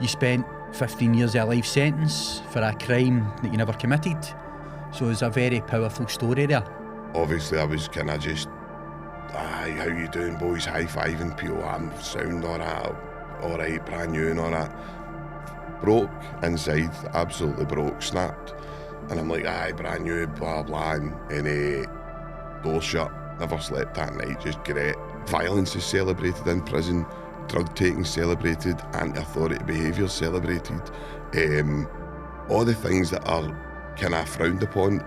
You spent 15 years of a life sentence for a crime that you never committed. So it's a very powerful story there. Obviously I was kind of just, aye, how you doing boys, high-fiving people, I'm sound all that, alright, brand new and all that. Broke inside, absolutely broke, snapped. And I'm like, aye, brand new, blah blah, and door shut, never slept that night, just great. Violence is celebrated in prison, drug taking celebrated, anti-authority behaviour celebrated. All the things that are kind of frowned upon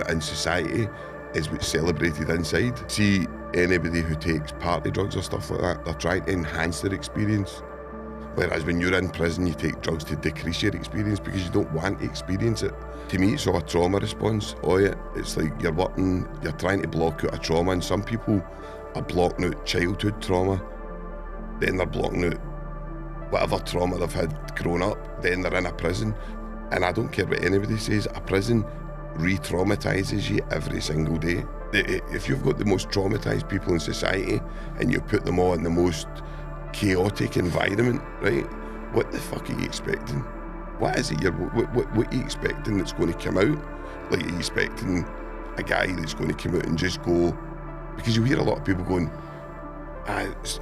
in society is what's celebrated inside. See, anybody who takes party drugs or stuff like that, they're trying to enhance their experience. Whereas when you're in prison, you take drugs to decrease your experience because you don't want to experience it. To me, it's all a trauma response. It's like you're trying to block out a trauma, and some people are blocking out childhood trauma, then they're blocking out whatever trauma they've had growing up, then they're in a prison. And I don't care what anybody says, a prison re-traumatises you every single day. If you've got the most traumatised people in society and you put them all in the most chaotic environment, right? What the fuck are you expecting? What is it what are you expecting that's going to come out? Like, are you expecting a guy that's going to come out and just go, because you hear a lot of people going,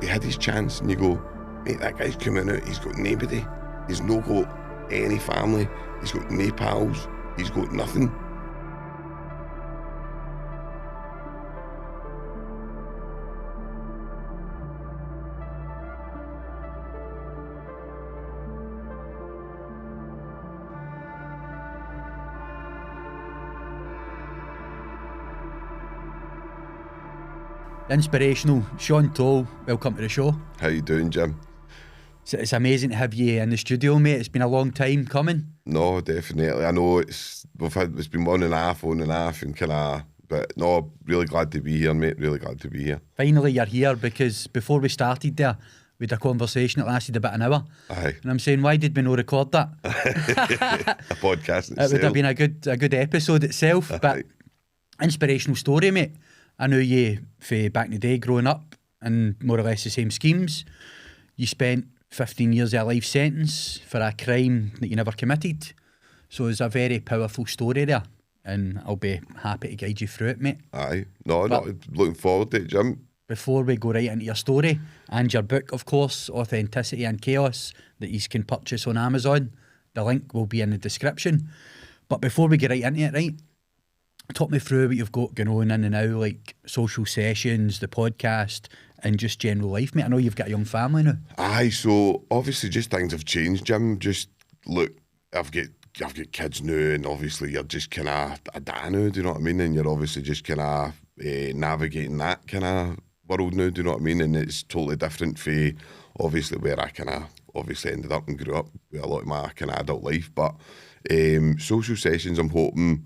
he had his chance, and you go, mate, that guy's coming out, he's got nobody, he's no got any family, he's got no pals, he's got nothing. Inspirational Sean Toal, welcome to the show. How you doing, Jim? It's amazing to have you in the studio, mate. It's been a long time coming. No, definitely. I know it's been on and off, and kind of, but no, really glad to be here, mate. Really glad to be here. Finally, you're here, because before we started there, we had a conversation that lasted about an hour. Aye. And I'm saying, why did we not record that? A podcast itself. It would have been a good episode itself. But inspirational story, mate. I knew you for back in the day, growing up in more or less the same schemes. You spent 15 years of a life sentence for a crime that you never committed. So it's a very powerful story there, and I'll be happy to guide you through it, mate. Aye. No, not looking forward to it, Jim. Before we go right into your story and your book, of course, Authenticity and Chaos, that you can purchase on Amazon, the link will be in the description. But before we get right into it, right, talk me through what you've got going on in and now, like social sessions, the podcast, and just general life, mate. I know you've got a young family now. Aye, so obviously just things have changed, Jim. Just look, I've got kids now, and obviously you're just kind of a dad now, do you know what I mean? And you're obviously just kind of navigating that kind of world now, do you know what I mean? And it's totally different for obviously where I kind of obviously ended up and grew up with a lot of my kind of adult life. But social sessions, I'm hoping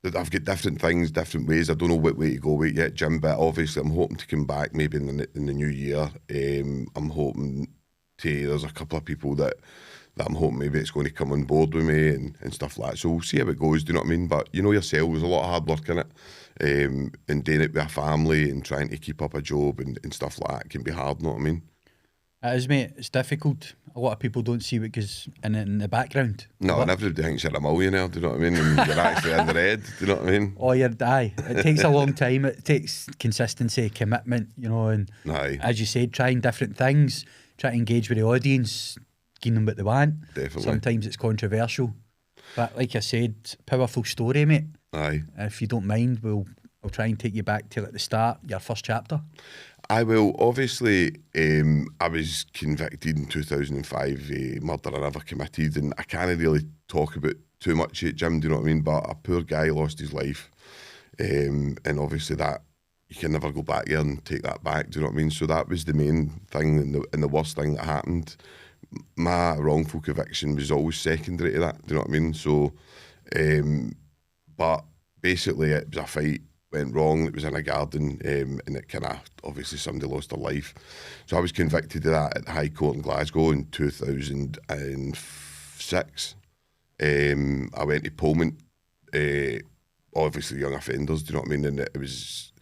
that I've got different things, different ways. I don't know what way to go with yet, Jim, but obviously I'm hoping to come back maybe in the new year. I'm hoping there's a couple of people that I'm hoping maybe it's going to come on board with me and stuff like that. So we'll see how it goes, do you know what I mean? But you know yourself, there's a lot of hard work in it. And doing it with a family and trying to keep up a job and stuff like that can be hard, you know what I mean? It is, mate. It's difficult. A lot of people don't see what goes in the background. No, and everybody thinks you're a millionaire, do you know what I mean? And you're actually in the red, do you know what I mean? Oh, aye. It takes a long time. It takes consistency, commitment, you know, and aye. As you said, trying different things, try to engage with the audience, give them what they want. Definitely. Sometimes it's controversial. But like I said, powerful story, mate. Aye. If you don't mind, I'll try and take you back till at the start, your first chapter. I will. Obviously, I was convicted in 2005 murder I never committed, and I can't really talk about too much yet, Jim, do you know what I mean? But a poor guy lost his life, and obviously that, you can never go back there and take that back, do you know what I mean? So that was the main thing and the worst thing that happened. My wrongful conviction was always secondary to that, do you know what I mean? So, but basically it was a fight, went wrong, it was in a garden, and it kind of, obviously somebody lost their life. So I was convicted of that at the High Court in Glasgow in 2006. I went to Pullman, obviously young offenders, do you know what I mean? And it was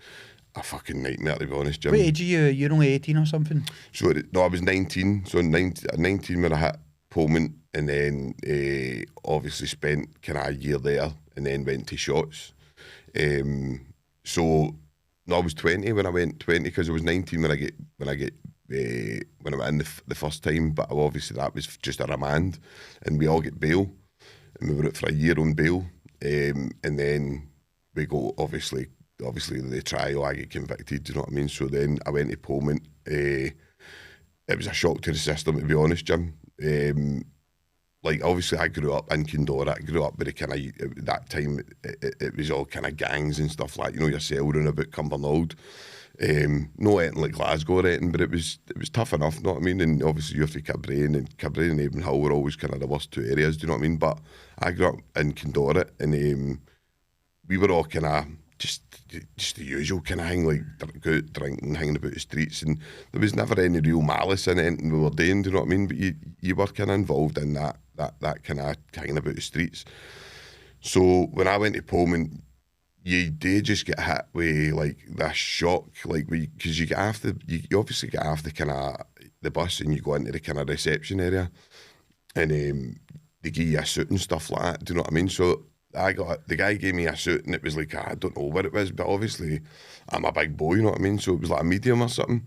a fucking nightmare, to be honest, Jim. What age are you? You're only 18 or something? So, no, I was 19. So 19 when I hit Pullman, and then obviously spent kind of a year there, and then went to Shots. So no, I was 20 when I went, 20 because I was 19 when I went in the first time. But obviously that was just a remand, and we all get bail, and we were out for a year on bail, and then we go obviously the trial. I get convicted. Do you know what I mean? So then I went to Pullman. It was a shock to the system, to be honest, Jim. Like obviously I grew up in Kindora. I grew up with the kind of, that time it was all kind of gangs and stuff like, you know, your cell round about Cumbernauld. No anything like Glasgow or anything, but it was tough enough, you know what I mean? And obviously you're from Cabray, and Cabray and Avonhill were always kind of the worst two areas, do you know what I mean? But I grew up in Kindora, and we were all kind of just the usual kind of thing, like go out drinking, hanging about the streets, and there was never any real malice in anything we were doing, do you know what I mean? But you were kind of involved in that kind of hanging about the streets. So when I went to Pullman, you do just get hit with like this shock, like because you obviously get off the kind of the bus and you go into the kind of reception area, and they give you a suit and stuff like that. Do you know what I mean? So the guy gave me a suit, and it was like, I don't know what it was, but obviously I'm a big boy, you know what I mean? So it was like a medium or something,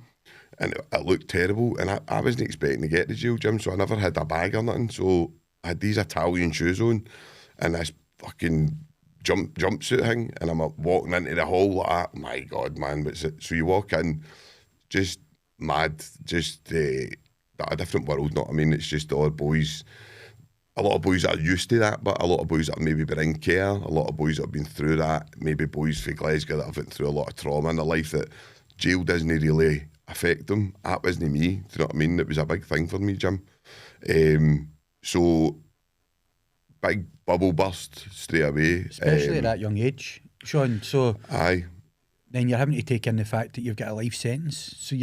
and it looked terrible, and I wasn't expecting to get to jail, Jim, so I never had a bag or nothing. So I had these Italian shoes on and this fucking jumpsuit thing, and I'm walking into the hall like that. My God, man, what's it? So you walk in, just mad, just a different world, know what I mean? It's just all boys. A lot of boys that are used to that, but a lot of boys that have maybe been in care, a lot of boys that have been through that, maybe boys from Glasgow that have been through a lot of trauma in their life that jail doesn't really affect them. That wasn't me, do you know what I mean? It was a big thing for me, Jim. So, big bubble burst straight away. Especially at that young age, Sean. So, aye. Then you're having to take in the fact that you've got a life sentence. So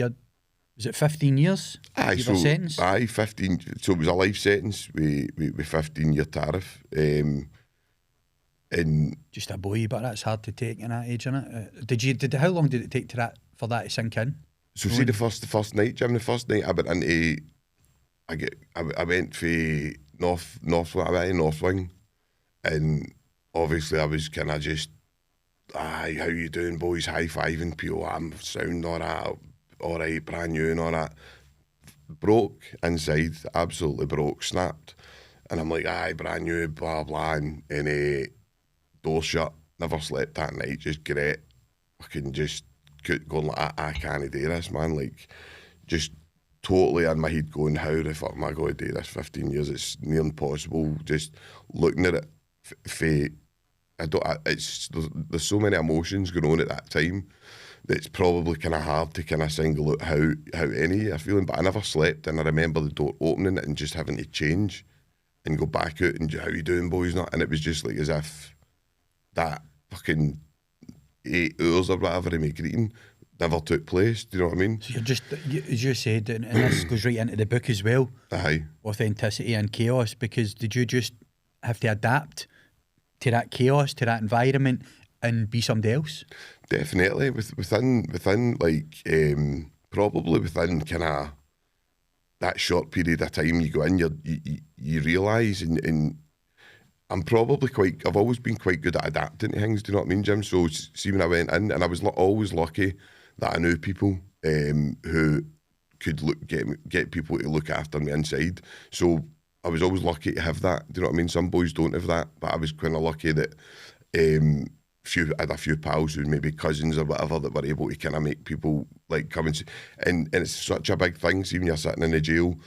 was it 15 years? Aye, so sentence? Aye, 15. So it was a life sentence with 15-year tariff. And just a boy, but that's hard to take in that age, isn't it? How long did it take for that to sink in? So see the first night, Jim. The first night I went into, I went for North Wing, and obviously I was kind of just, aye, how you doing, boys? High-fiving people. I'm sound all right, brand new and all that. Broke inside, absolutely broke, snapped. And I'm like, aye, brand new, blah, blah, and door shut. Never slept that night, just great. Fucking just going like, I can't do this, man. Like, just totally in my head going, how the fuck am I going to do this 15 years? It's near impossible. Just looking at it, there's so many emotions going on at that time. It's probably kind of hard to kind of single out how any are feeling, but I never slept, and I remember the door opening and just having to change and go back out and how you doing, boys? And it was just like as if that fucking 8 hours or whatever of me greeting never took place. Do you know what I mean? So you're just, as you said, and this goes right into the book as well. Aye. Authenticity and chaos, because did you just have to adapt to that chaos, to that environment, and be somebody else? Definitely, within like probably within kind of that short period of time you go in, you realise, and I'm probably I've always been quite good at adapting to things. Do you know what I mean, Jim? So see, when I went in, and I was always lucky that I knew people who could get people to look after me inside. So I was always lucky to have that. Do you know what I mean? Some boys don't have that, but I was kind of lucky that. I had a few pals who maybe cousins or whatever that were able to kind of make people like come and see. And it's such a big thing. See, when you're sitting in the jail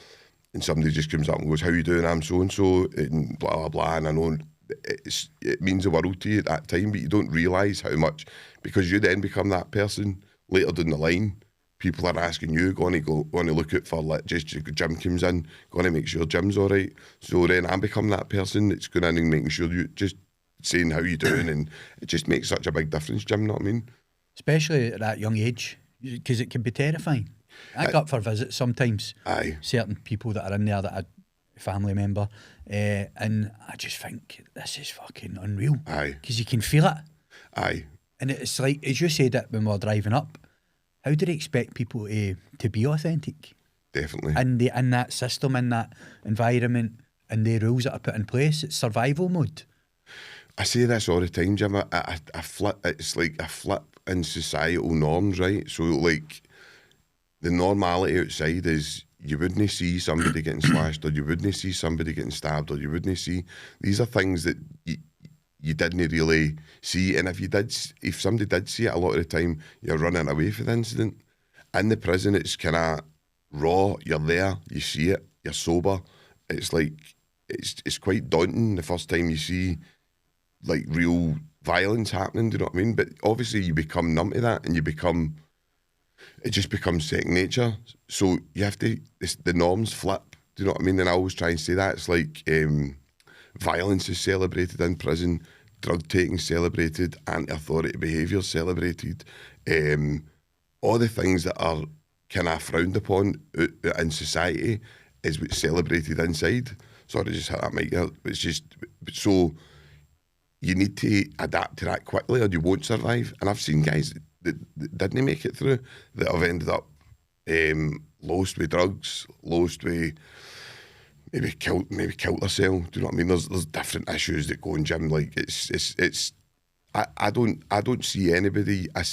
and somebody just comes up and goes, how you doing? I'm so-and-so, and blah, blah, blah. And I know it means the world to you at that time, but you don't realise how much, because you then become that person later down the line. People are asking you, going to look out for, like, just Jim comes in, going to make sure Jim's all right. So then I become that person that's going in and making sure you just saying how you doing, and it just makes such a big difference, Jim, you know what I mean? Especially at that young age, because it can be terrifying. I go up for visits sometimes. Aye. Certain people that are in there that are a family member, and I just think, this is fucking unreal. Aye. Because you can feel it. Aye. And it's like, as you said it when we were driving up, how do they expect people to be authentic? definitely. in that system, in that environment, and the rules that are put in place. It's survival mode. I say this all the time, Jim. I flip. It's like a flip in societal norms, right? So like the normality outside is you wouldn't see somebody getting slashed, or you wouldn't see somebody getting stabbed, or you wouldn't see. These are things that you didn't really see, and if somebody did see it, a lot of the time you're running away from the incident. In the prison, it's kind of raw. You're there, you see it, you're sober. It's like it's quite daunting the first time you see like real violence happening. Do you know what I mean? But obviously, you become numb to that, and it just becomes second nature. So you have to, the norms flip. Do you know what I mean? And I always try and say that. It's like violence is celebrated in prison, drug taking celebrated, anti-authority behaviour celebrated. All the things that are kind of frowned upon in society is what's celebrated inside. Sorry, just hit that mic. It's just, so you need to adapt to that quickly or you won't survive. And I've seen guys that didn't make it through, that have ended up lost with drugs, lost with maybe killed themselves. Do you know what I mean? There's different issues that go on, Jim. Like I don't see anybody. I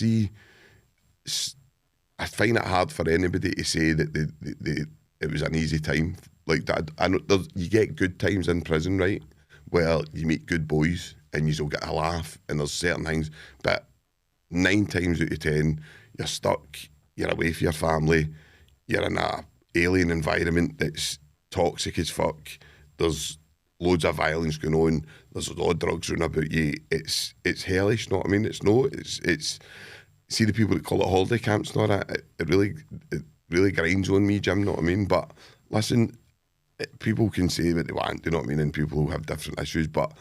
find it hard for anybody to say that it was an easy time like that. I know you get good times in prison, right, where you meet good boys and you'll get a laugh, and there's certain things, but 9 times out of 10, you're stuck, you're away from your family, you're in a alien environment that's toxic as fuck, there's loads of violence going on, there's a lot of drugs running about you, it's hellish, you know what I mean? It's see the people that call it holiday camps and all that, it really grinds on me, Jim, you know what I mean? But listen, people can say what they want, you know what I mean, and people who have different issues, but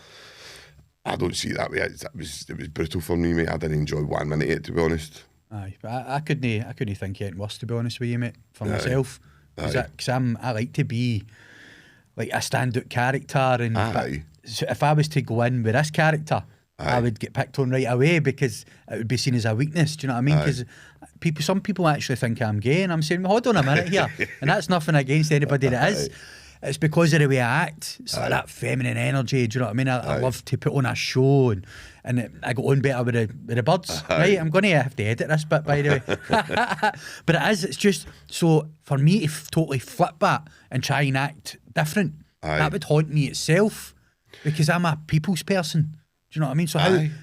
I don't see it that way. It was brutal for me, mate. I didn't enjoy 1 minute of it, to be honest. Aye, but I couldn't think anything worse, to be honest with you, mate, for myself. Because I like to be like a standout character, and so if I was to go in with this character, I would get picked on right away because it would be seen as a weakness. Do you know what I mean? Because some people actually think I'm gay, and I'm saying, well, hold on a minute here, and that's nothing against anybody that is. It's because of the way I act. It's like that feminine energy. Do you know what I mean? I love to put on a show, and I go on better with the birds. Right? I'm going to have to edit this bit, by the way. But it's just, so for me to totally flip that and try and act different, that would haunt me itself, because I'm a people's person. Do you know what I mean? So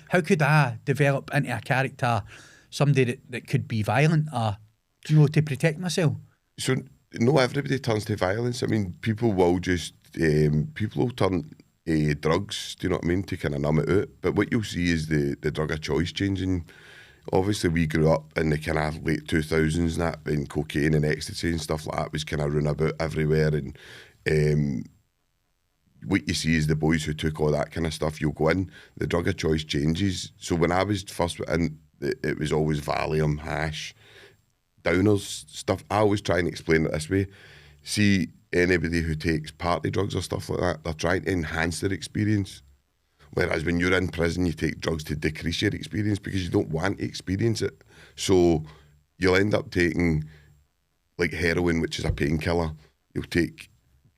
how could I develop into a character, somebody that could be violent, or, do you know, to protect myself? So no, everybody turns to violence. I mean, people will just, people will turn drugs, do you know what I mean, to kind of numb it out. But what you'll see is the drug of choice changing. Obviously, we grew up in the kind of late 2000s and that, and cocaine and ecstasy and stuff like that was kind of run about everywhere. And what you see is the boys who took all that kind of stuff, you'll go in, the drug of choice changes. So when I was first in, it was always Valium, hash, downers, stuff. I always try and explain it this way. See, anybody who takes party drugs or stuff like that, they're trying to enhance their experience. Whereas when you're in prison, you take drugs to decrease your experience because you don't want to experience it. So you'll end up taking like heroin, which is a painkiller. You'll take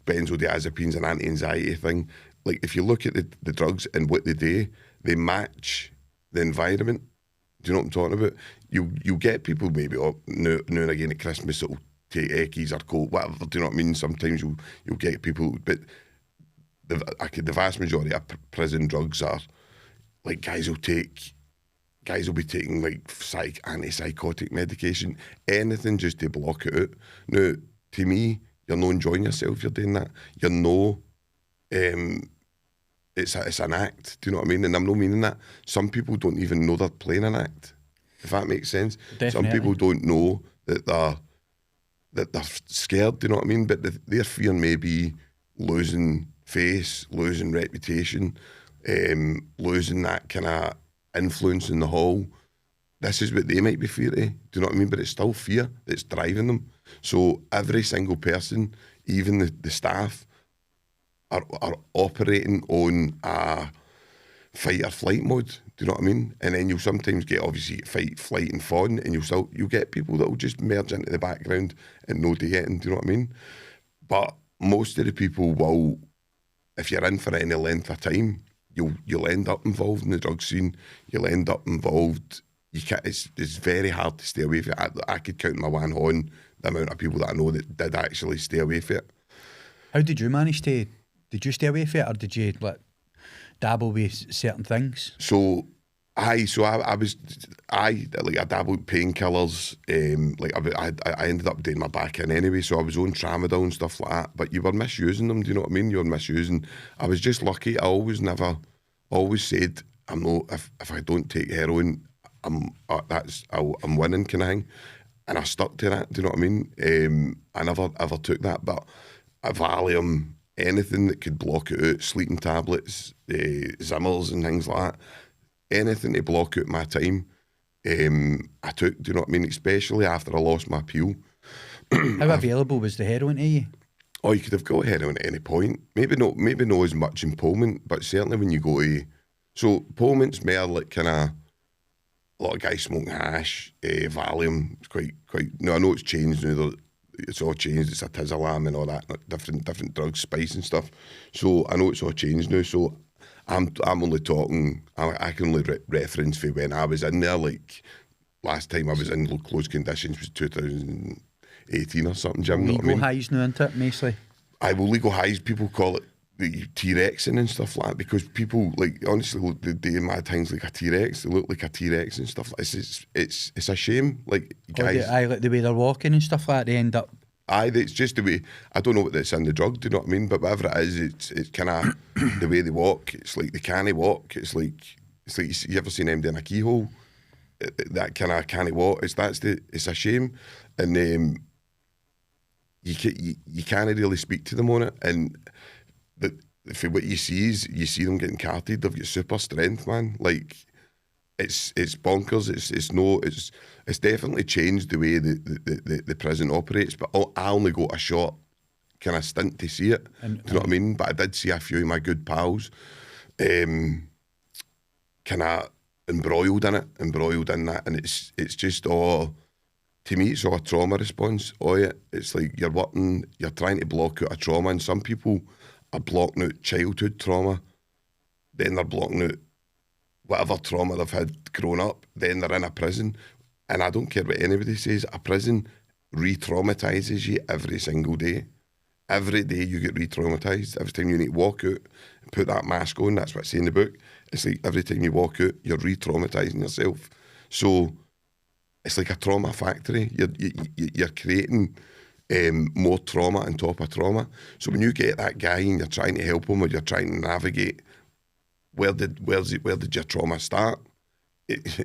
benzodiazepines, an anti-anxiety thing. Like, if you look at the drugs and what they do, they match the environment. Do you know what I'm talking about? You get people maybe now and again at Christmas that'll take Eckies or Colt, whatever. Do you know what I mean? Sometimes you'll get people, but the vast majority of prison drugs are like guys will be taking like antipsychotic medication, anything just to block it out. Now, to me, you're not enjoying yourself. You're doing that. You're no. It's an act. Do you know what I mean? And I'm not meaning that. Some people don't even know they're playing an act, if that makes sense. Definitely. Some people don't know that they're scared. Do you know what I mean? But their fear may be losing face, losing reputation, losing that kind of influence in the hall. This is what they might be fearing. Do you know what I mean? But it's still fear that's driving them. So every single person, even the staff, are operating on a fight or flight mode. Do you know what I mean? And then you'll sometimes get, obviously, fight, flight and fawn, and you'll get people that will just merge into the background and no do getting, do you know what I mean? But most of the people will, if you're in for any length of time, you'll end up involved in the drug scene. You'll end up involved. It's very hard to stay away from it. I could count my one hand the amount of people that I know that did actually stay away from it. How did you manage to? Did you stay away from it, or did you dabble with certain things? So I dabbled with painkillers. I ended up doing my back in anyway, so I was on tramadol and stuff like that. But you were misusing them. Do you know what I mean? You were misusing. I was just lucky. I always said I'm not. If I don't take heroin, I'm winning kind of thing. And I stuck to that. Do you know what I mean? I never ever took that. But a Valium, anything that could block it out, sleeping tablets, Zimmers and things like that. Anything to block out my time, I took, do you know what I mean? Especially after I lost my appeal. How available was the heroin to you? Oh, you could have got heroin at any point. Maybe not as much in Pullman, but certainly when you go to... So Pullman's more like kind of... A lot of guys smoking hash, Valium. It's quite... No, I know it's changed now. It's all changed. It's a Tizalam and all that. Different drugs, spice and stuff. So I know it's all changed now. So... I'm only talking, I can only reference for when I was in there, like last time I was in close conditions was 2018 or something, Jim. Legal highs now, isn't it, mostly? Legal highs, people call it the T-Rexing and stuff like that, because people, like, honestly, they do mad things like a T-Rex, they look like a T-Rex and stuff like that. It's a shame, like, guys. Like the way they're walking and stuff like that, they end up... It's just the way, I don't know what that's in the drug, do you know what I mean? But whatever it is, it's kind of the way they walk. It's like they can't walk. It's like you ever seen them doing a keyhole? That kind of can't walk. It's a shame, and you can't really speak to them on it. And for what you see is you see them getting carted. They've got super strength, man. Like it's bonkers. It's definitely changed the way the prison operates. But I only got a short kind of stint to see it. Do you know what I mean? But I did see a few of my good pals kind of embroiled in that, and it's just all, to me, it's all a trauma response. It's like you're trying to block out a trauma, and some people are blocking out childhood trauma, then they're blocking out whatever trauma they've had growing up, then they're in a prison. And I don't care what anybody says, a prison re-traumatises you every single day. Every day you get re-traumatised. Every time you need to walk out and put that mask on, that's what's in the book. It's like every time you walk out, you're re-traumatising yourself. So it's like a trauma factory. You're creating more trauma on top of trauma. So when you get that guy and you're trying to help him, or you're trying to navigate, where did your trauma start?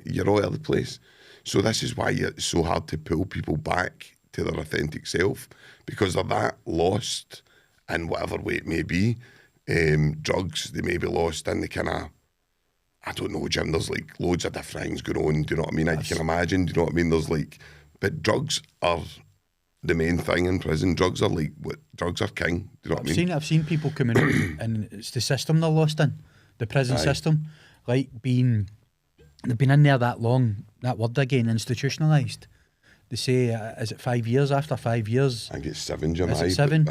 You're all over the place. So this is why it's so hard to pull people back to their authentic self, because they're that lost in whatever way it may be. Drugs, they may be lost in the kind of, I don't know, Jim, there's like loads of different things going on, do you know what I mean? You can imagine, do you know what I mean? There's like, but drugs are the main thing in prison. Drugs are king, do you know what I mean? I've seen people coming out and it's the system they're lost in, the prison system, like they've been in there that long, that word again, institutionalised. They say, is it 5 years? After 5 years? I think it's 7, Jim. Is it 7?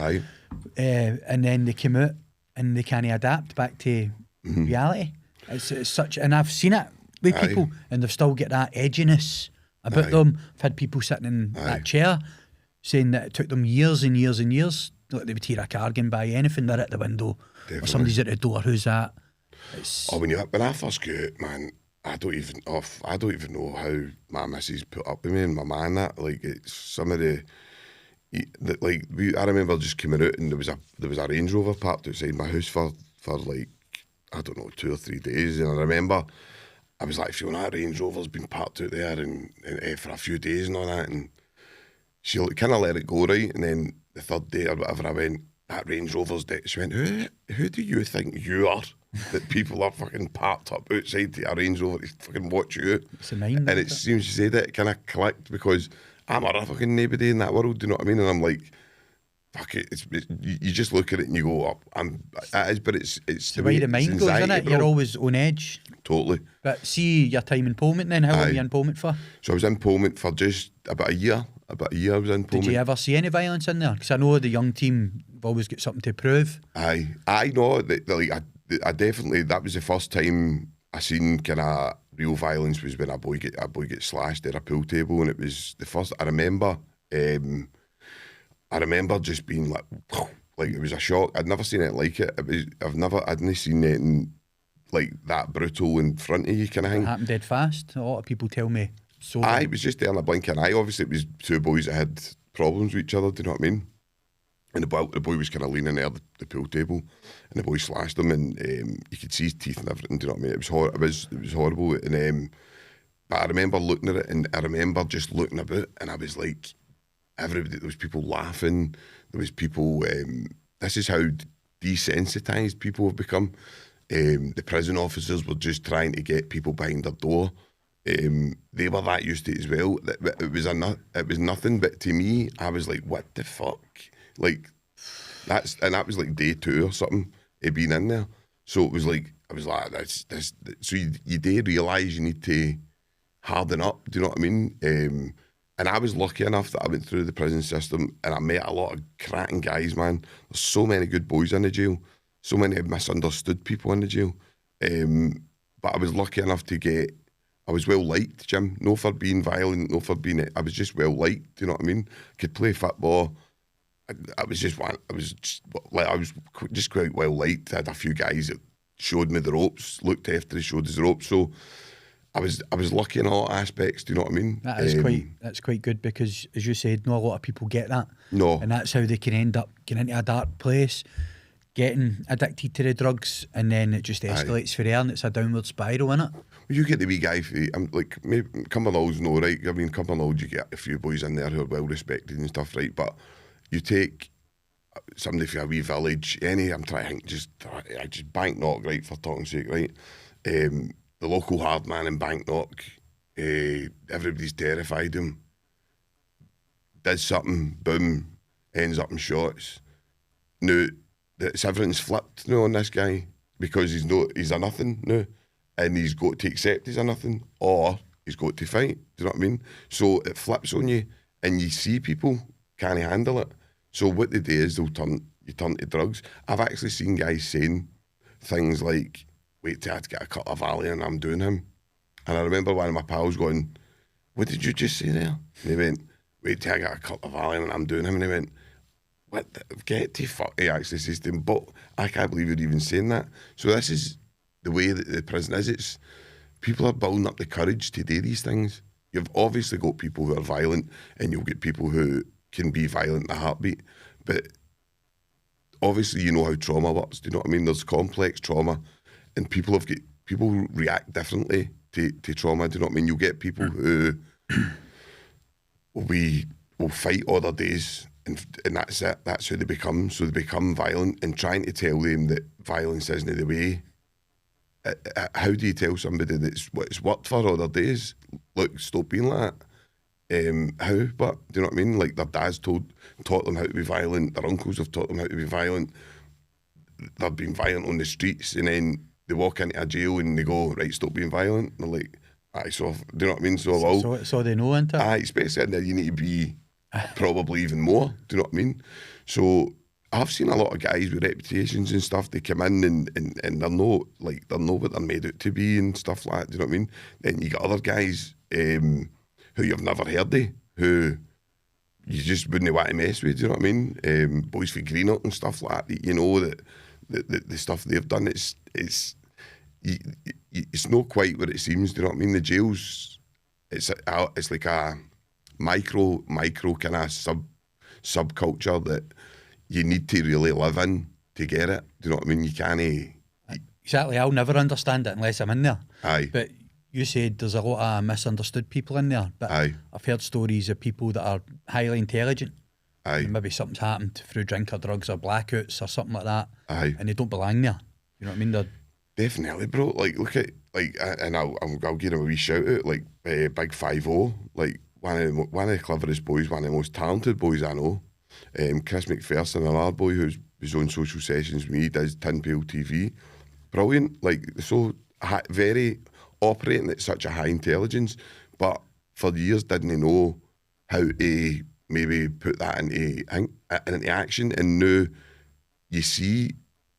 And then they come out and they can't adapt back to reality. It's such, and I've seen it with people, and they've still got that edginess about them. I've had people sitting in that chair saying that it took them years and years and years. Like they would hear a car going by, anything, they're at the window. Definitely. Or somebody's at the door, who's that? When I first got out, man, I don't even know how my missus put up with me and my man. That like it's some of the I remember just coming out and there was a Range Rover parked outside my house for like, I don't know, 2 or 3 days, and I remember I was like, Fiona, that Range Rover's been parked out there and for a few days and all that, and she kind of let it go, right, and then the third day or whatever I went, that Range Rover's dead. She went, who do you think you are that people are fucking parked up outside a Range Rover to fucking watch you? It's a mind. And it seems she said it kind of clicked, because I'm a fucking nobody in that world, do you know what I mean? And I'm like, fuck it. You just look at it and you go, but it's the way the mind goes, isn't it? bro. You're always on edge. Totally. But see your time in Pullman then, how long were you in Pullman for? So I was in Pullman for just about a year. About a year I was in Pullman. Did you ever see any violence in there? Because I know the young team have always got something to prove. I know that, like, I definitely, that was the first time I seen kind of real violence, was when a boy get slashed at a pool table, and it was the first I remember. I remember just being like it was a shock. I'd never seen it like it. I'd never seen anything like that brutal in front of you, kind of thing. It happened dead fast. A lot of people tell me. So it was just there in a blink of an eye. Obviously, it was two boys that had problems with each other. Do you know what I mean? And the boy was kind of leaning near the pool table, and the boy slashed him, and you could see his teeth and everything. Do you know what I mean? It was horrible. And but I remember looking at it, and I remember just looking about, and I was like, everybody. There was people laughing. There was people. This is how desensitised people have become. The prison officers were just trying to get people behind their door. They were that used to it as well. It was nothing, but to me, I was like, what the fuck? Like, that was like day 2 or something of being in there. So it was like, I was like, that's so you do realise you need to harden up, do you know what I mean? And I was lucky enough that I went through the prison system and I met a lot of cracking guys, man. There's so many good boys in the jail, so many misunderstood people in the jail. But I was lucky enough I was well liked, Jim. No for being violent, no for being. I was just well liked. Do you know what I mean? Could play football. I was just quite well liked. I had a few guys that showed me the ropes, looked after he showed us the ropes. So I was lucky in all aspects. Do you know what I mean? That's quite good, because, as you said, not a lot of people get that. No, and that's how they can end up getting into a dark place, getting addicted to the drugs, and then it just escalates for there, and it's a downward spiral, innit? Well, you get the wee guy, like, maybe Cumbernaulds, no, right? I mean, Cumbernaulds, you get a few boys in there who are well respected and stuff, right? But you take somebody from a wee village, I'm trying to think, just Banknock, right, for talking's sake, right? The local hard man in Banknock, everybody's terrified him. Does something, boom, ends up in shots. Now, everything's flipped now on this guy, because he's a nothing now, and he's got to accept he's a nothing, or he's got to fight. Do you know what I mean? So it flips on you, and you see people can't handle it. So what they do is you turn to drugs. I've actually seen guys saying things like, wait till I get a cut of Valley and I'm doing him. And I remember one of my pals going, what did you just say there? And he went, wait till I get a cut of Valley and I'm doing him. And he went, what get to fuck? He actually says to him, but I can't believe you're even saying that. So this is the way that the prison is. It's people are building up the courage to do these things. You've obviously got people who are violent, and you'll get people who can be violent in a heartbeat. But obviously you know how trauma works. Do you know what I mean? There's complex trauma, and people react differently to trauma. Do you know what I mean? You'll get people who will fight all their days, and that's it. That's who they become. So they become violent, and trying to tell them that violence isn't the way. How do you tell somebody that's what it's worked for all their days? Look, stop being like that. How? But do you know what I mean? Like, their dads taught them how to be violent. Their uncles have taught them how to be violent. They've been violent on the streets, and then they walk into a jail and they go, right, stop being violent. And they're like, aye, so do you know what I mean? So they know, isn't it? Aye, especially in there, you need to be probably even more. Do you know what I mean? So I've seen a lot of guys with reputations and stuff. They come in and they're not what they're made out to be and stuff like that. Do you know what I mean? Then you got other guys who you've never heard of, who you just wouldn't want to mess with. Do you know what I mean? Boys for Greenock and stuff like that. You know that the stuff they've done. It's not quite what it seems. Do you know what I mean? The jails, it's like a micro kind of subculture that you need to really live in to get it. Do you know what I mean? You can't. Exactly. I'll never understand it unless I'm in there. Aye. But you said there's a lot of misunderstood people in there. But aye. I've heard stories of people that are highly intelligent. Aye. And maybe something's happened through drink or drugs or blackouts or something like that. Aye. And they don't belong there. You know what I mean? Definitely, bro. Like, look at, like, and I'll give him a wee shout out, like, Big 5-0, like, one of the cleverest boys, one of the most talented boys I know. Chris McPherson, another boy who's on social sessions with me, does Tin Pail TV. Brilliant, like, so very operating at such a high intelligence, but for years didn't know how to maybe put that into action. And now you see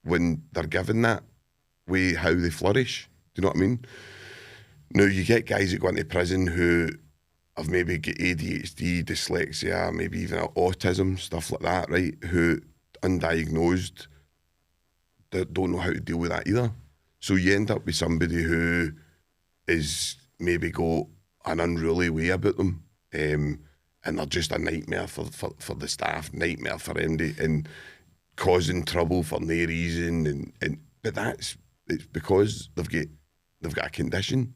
when they're given that way how they flourish. Do you know what I mean? Now you get guys that go into prison who have maybe got ADHD, dyslexia, maybe even autism, stuff like that, right? Who undiagnosed, don't know how to deal with that either. So you end up with somebody who is maybe got an unruly way about them, and they're just a nightmare for the staff, nightmare for MD, and causing trouble for no reason. But it's because they've got a condition.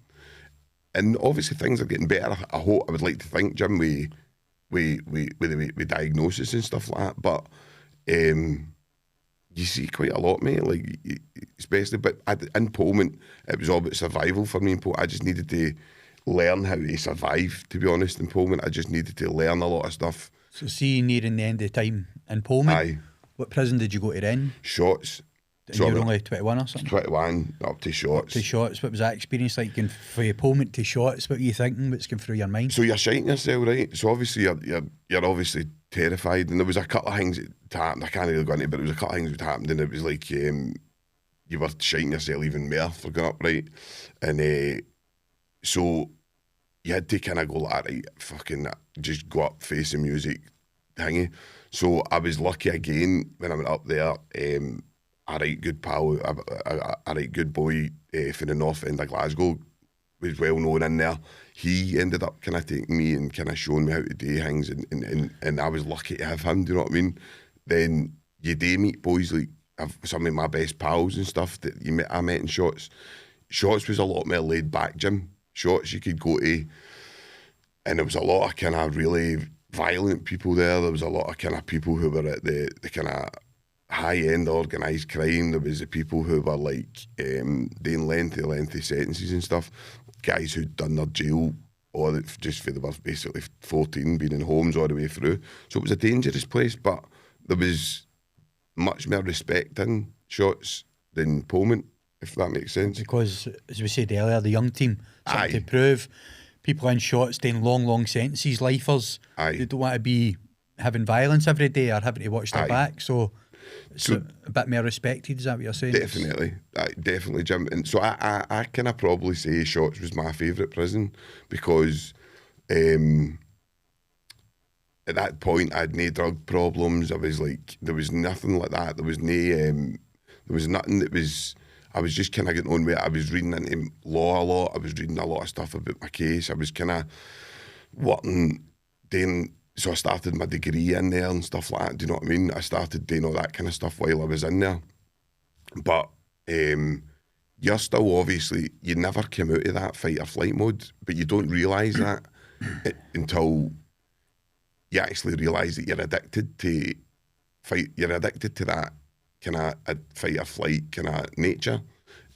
And obviously things are getting better. I would like to think, Jim, with diagnosis and stuff like that. But you see quite a lot, mate. Like, especially, but in Pullman, it was all about survival for me. In Pullman, I just needed to learn how to survive. To be honest, in Pullman, I just needed to learn a lot of stuff. So, see, nearing the end of time in Pullman, aye. What prison did you go to then? Shots. And you were only 21 or something? 21, up to Shots. Up to Shots. What was that experience like, going from Pullman to Shots? What were you thinking? What's going through your mind? So you're shiting yourself, right? So obviously you're obviously terrified, and there was a couple of things that happened. I can't really go into it, but there was a couple of things that happened, and it was like you were shiting yourself even more for going up, right? And so you had to kind of go like, right, fucking just go up, face the music thingy. So I was lucky again when I went up there. A right good pal, a right good boy from the north end of Glasgow, was well known in there. He ended up kind of taking me and kind of showing me how to do things, and I was lucky to have him. Do you know what I mean? Then you do meet boys like some of my best pals and stuff that I met in Shots. Shots was a lot more laid back, Jim. Shots you could go to, and there was a lot of kind of really violent people there. There was a lot of kind of people who were at the kind of high-end organised crime. There was the people who were like doing lengthy sentences and stuff. Guys who'd done their jail or just for they were basically 14, being in homes all the way through. So it was a dangerous place, but there was much more respect in Shots than Pullman, if that makes sense. Because, as we said earlier, the young team, something Aye. to prove. People in Shots doing long sentences, lifers. Aye. They don't want to be having violence every day or having to watch their Aye. back. So it's a bit more respected, is that what you're saying? Definitely, Jim. And so I can probably say Shots was my favourite prison because at that point I had no drug problems. I was like, there was nothing like that. There was nothing that was. I was just kind of getting on with it. I was reading into law a lot. I was reading a lot of stuff about my case. I was kind of so I started my degree in there and stuff like that. Do you know what I mean? I started doing all that kind of stuff while I was in there. But you're still obviously, you never came out of that fight or flight mode, but you don't realise that until you actually realise that you're addicted to fight. You're addicted to that kind of fight or flight kind of nature.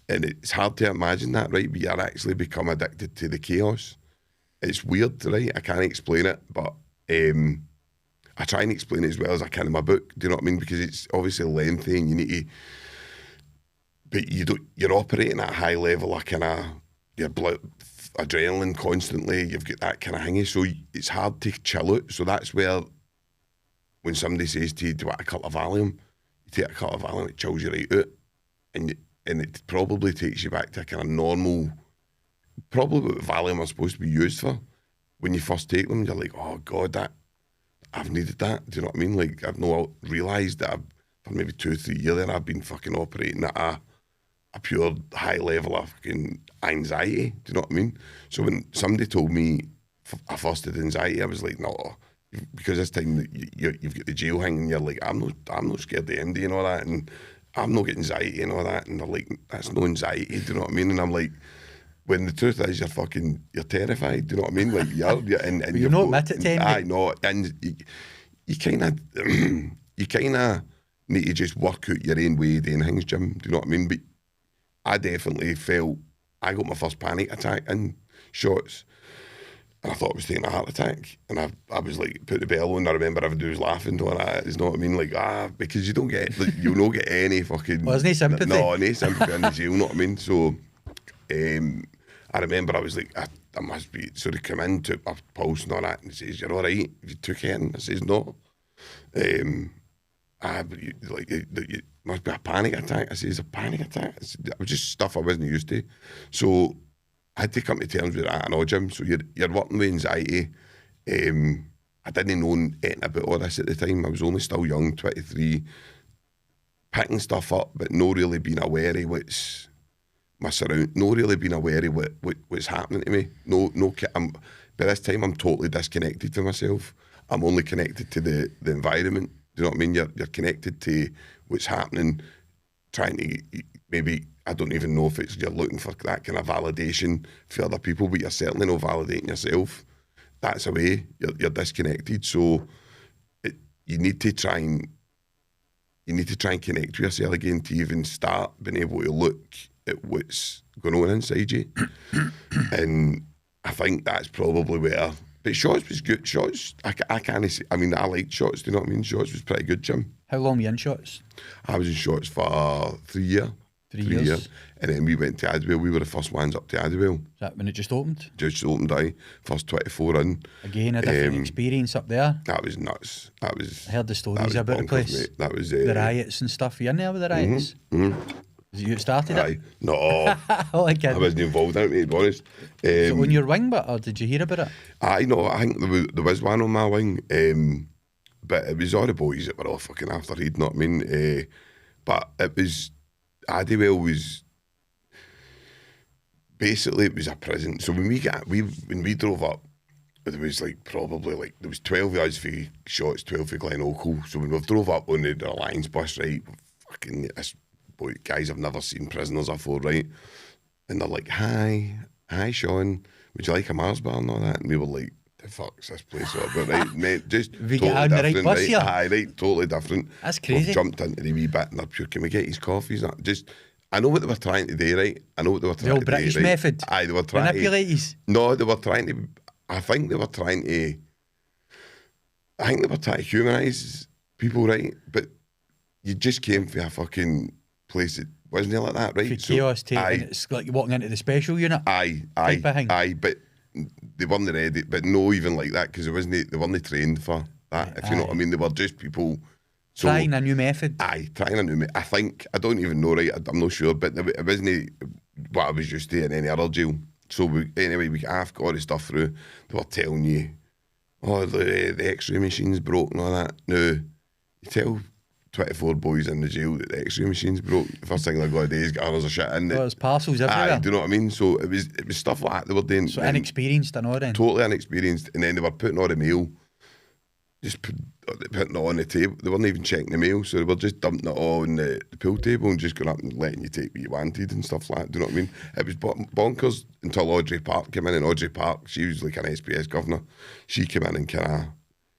And it's hard to imagine that, right? But you're actually become addicted to the chaos. It's weird, right? I can't explain it, but I try and explain it as well as I can in my book. Do you know what I mean? Because it's obviously lengthy and you need to, but you're operating at a high level of kind of your blood, adrenaline constantly. You've got that kind of hangy, so it's hard to chill out. So that's where when somebody says to you, do you want a cup of Valium? You take a cup of Valium, it chills you right out, and it probably takes you back to a kind of normal, probably what Valium are supposed to be used for. When you first take them, you're like, oh God, I've needed that. Do you know what I mean? Like, I've not realised that for maybe 2-3 years there, I've been fucking operating at a pure high level of fucking anxiety. Do you know what I mean? So when somebody told me I first had anxiety, I was like, no, because this time you've got the jail hanging, and you're like, I'm not scared of the MD and all that, and I'm not getting anxiety and all that, and they're like, that's no anxiety. Do you know what I mean? And I'm like, when the truth is, you're terrified. Do you know what I mean? Like and you're not admit it to anybody. I know, and you kind of need to just work out your own way of doing things, Jim. Do you know what I mean? But I definitely felt I got my first panic attack in Shots, And I thought I was taking a heart attack. And I was like, put the bell on. I remember everybody was laughing. All that. You know what I mean? Like, because you don't get, like, you'll not get any fucking... Well, there's no sympathy. No, no sympathy in the jail, you know what I mean? So, I remember I was like, I must be... So they come in, took my pulse and all that, and he says, you're all right? If you took it in? I says, no. But you must be a panic attack. I says, a panic attack? It was just stuff I wasn't used to. So I had to come to terms with that, I know, Jim. So you're working with anxiety. I didn't know anything about all this at the time. I was only still young, 23, picking stuff up, but not really being aware of what's my surround. Not really being aware of what's happening to me. By this time, I'm totally disconnected from myself. I'm only connected to the environment. Do you know what I mean? You're connected to what's happening, trying to maybe, I don't even know if it's you're looking for that kind of validation for other people, but you're certainly not validating yourself. That's a way you're disconnected. So you need to try and connect with yourself again to even start being able to look at what's going on inside you. And I think that's probably where. But Shots was good. Shots, I can't say. I mean, I liked Shots. Do you know what I mean? Shots was pretty good, Jim. How long were you in Shots? I was in Shots for 3 years. 3 years. And then we went to Adwell. We were the first ones up to Adwell. Is that when it just opened? Just opened, first 24 in. Again, a different experience up there. That was nuts. I heard the stories about the place. Mate. That was the riots and stuff. Were you in there with the riots? Was it you that started it? No, I wasn't involved in it, mate, to be honest. So on your wing, or did you hear about it? I think there was one on my wing, but it was all the boys that were all fucking after Reed, you know what I mean? But it was, Adwell was, basically it was a prison. So when we drove up, there was there was 12 of us for Shots, 12 for Glen So when we drove up on the Alliance bus, right, fucking this boy, guys I've never seen prisoners before, right? And they're like, hi Sean, would you like a Mars bar and all that? And we were like, the fuck's this place all about, right? Mate, just we totally get on the different, right bus right? here? Aye, right, totally different. That's crazy. We've jumped into the wee bit and they're pure, can we get his coffees? I know what they were trying to do, right? I know what they were trying to do. The old British right? method. Aye, they were trying manipulate. No, they were trying to, I think they were trying to humanise people, right? But you just came for a fucking place that wasn't it like that, right? For chaos, and it's like walking into the special unit. Aye, but they weren't ready, but no even like that, because they weren't trained for that, if you know what I mean. They were just people... Trying a new method. Trying a new method. I think, I don't even know, right? I'm not sure, but it wasn't what I was used to in any other jail. So we got all the stuff through. They were telling you, the x-ray machine's broke and all that. No, you tell 24 boys in the jail that the x-ray machine's broke. The first thing they've got to do is get others a shit in. There's parcels everywhere. Do you know what I mean? So it was stuff like that they were doing. So inexperienced and all then. Totally inexperienced. And then they were putting all the mail, just putting it on the table. They weren't even checking the mail, so they were just dumping it all on the pool table and just going up and letting you take what you wanted and stuff like that. Do you know what I mean? It was bonkers until Audrey Park came in. And Audrey Park, she was like an SPS governor. She came in and kind of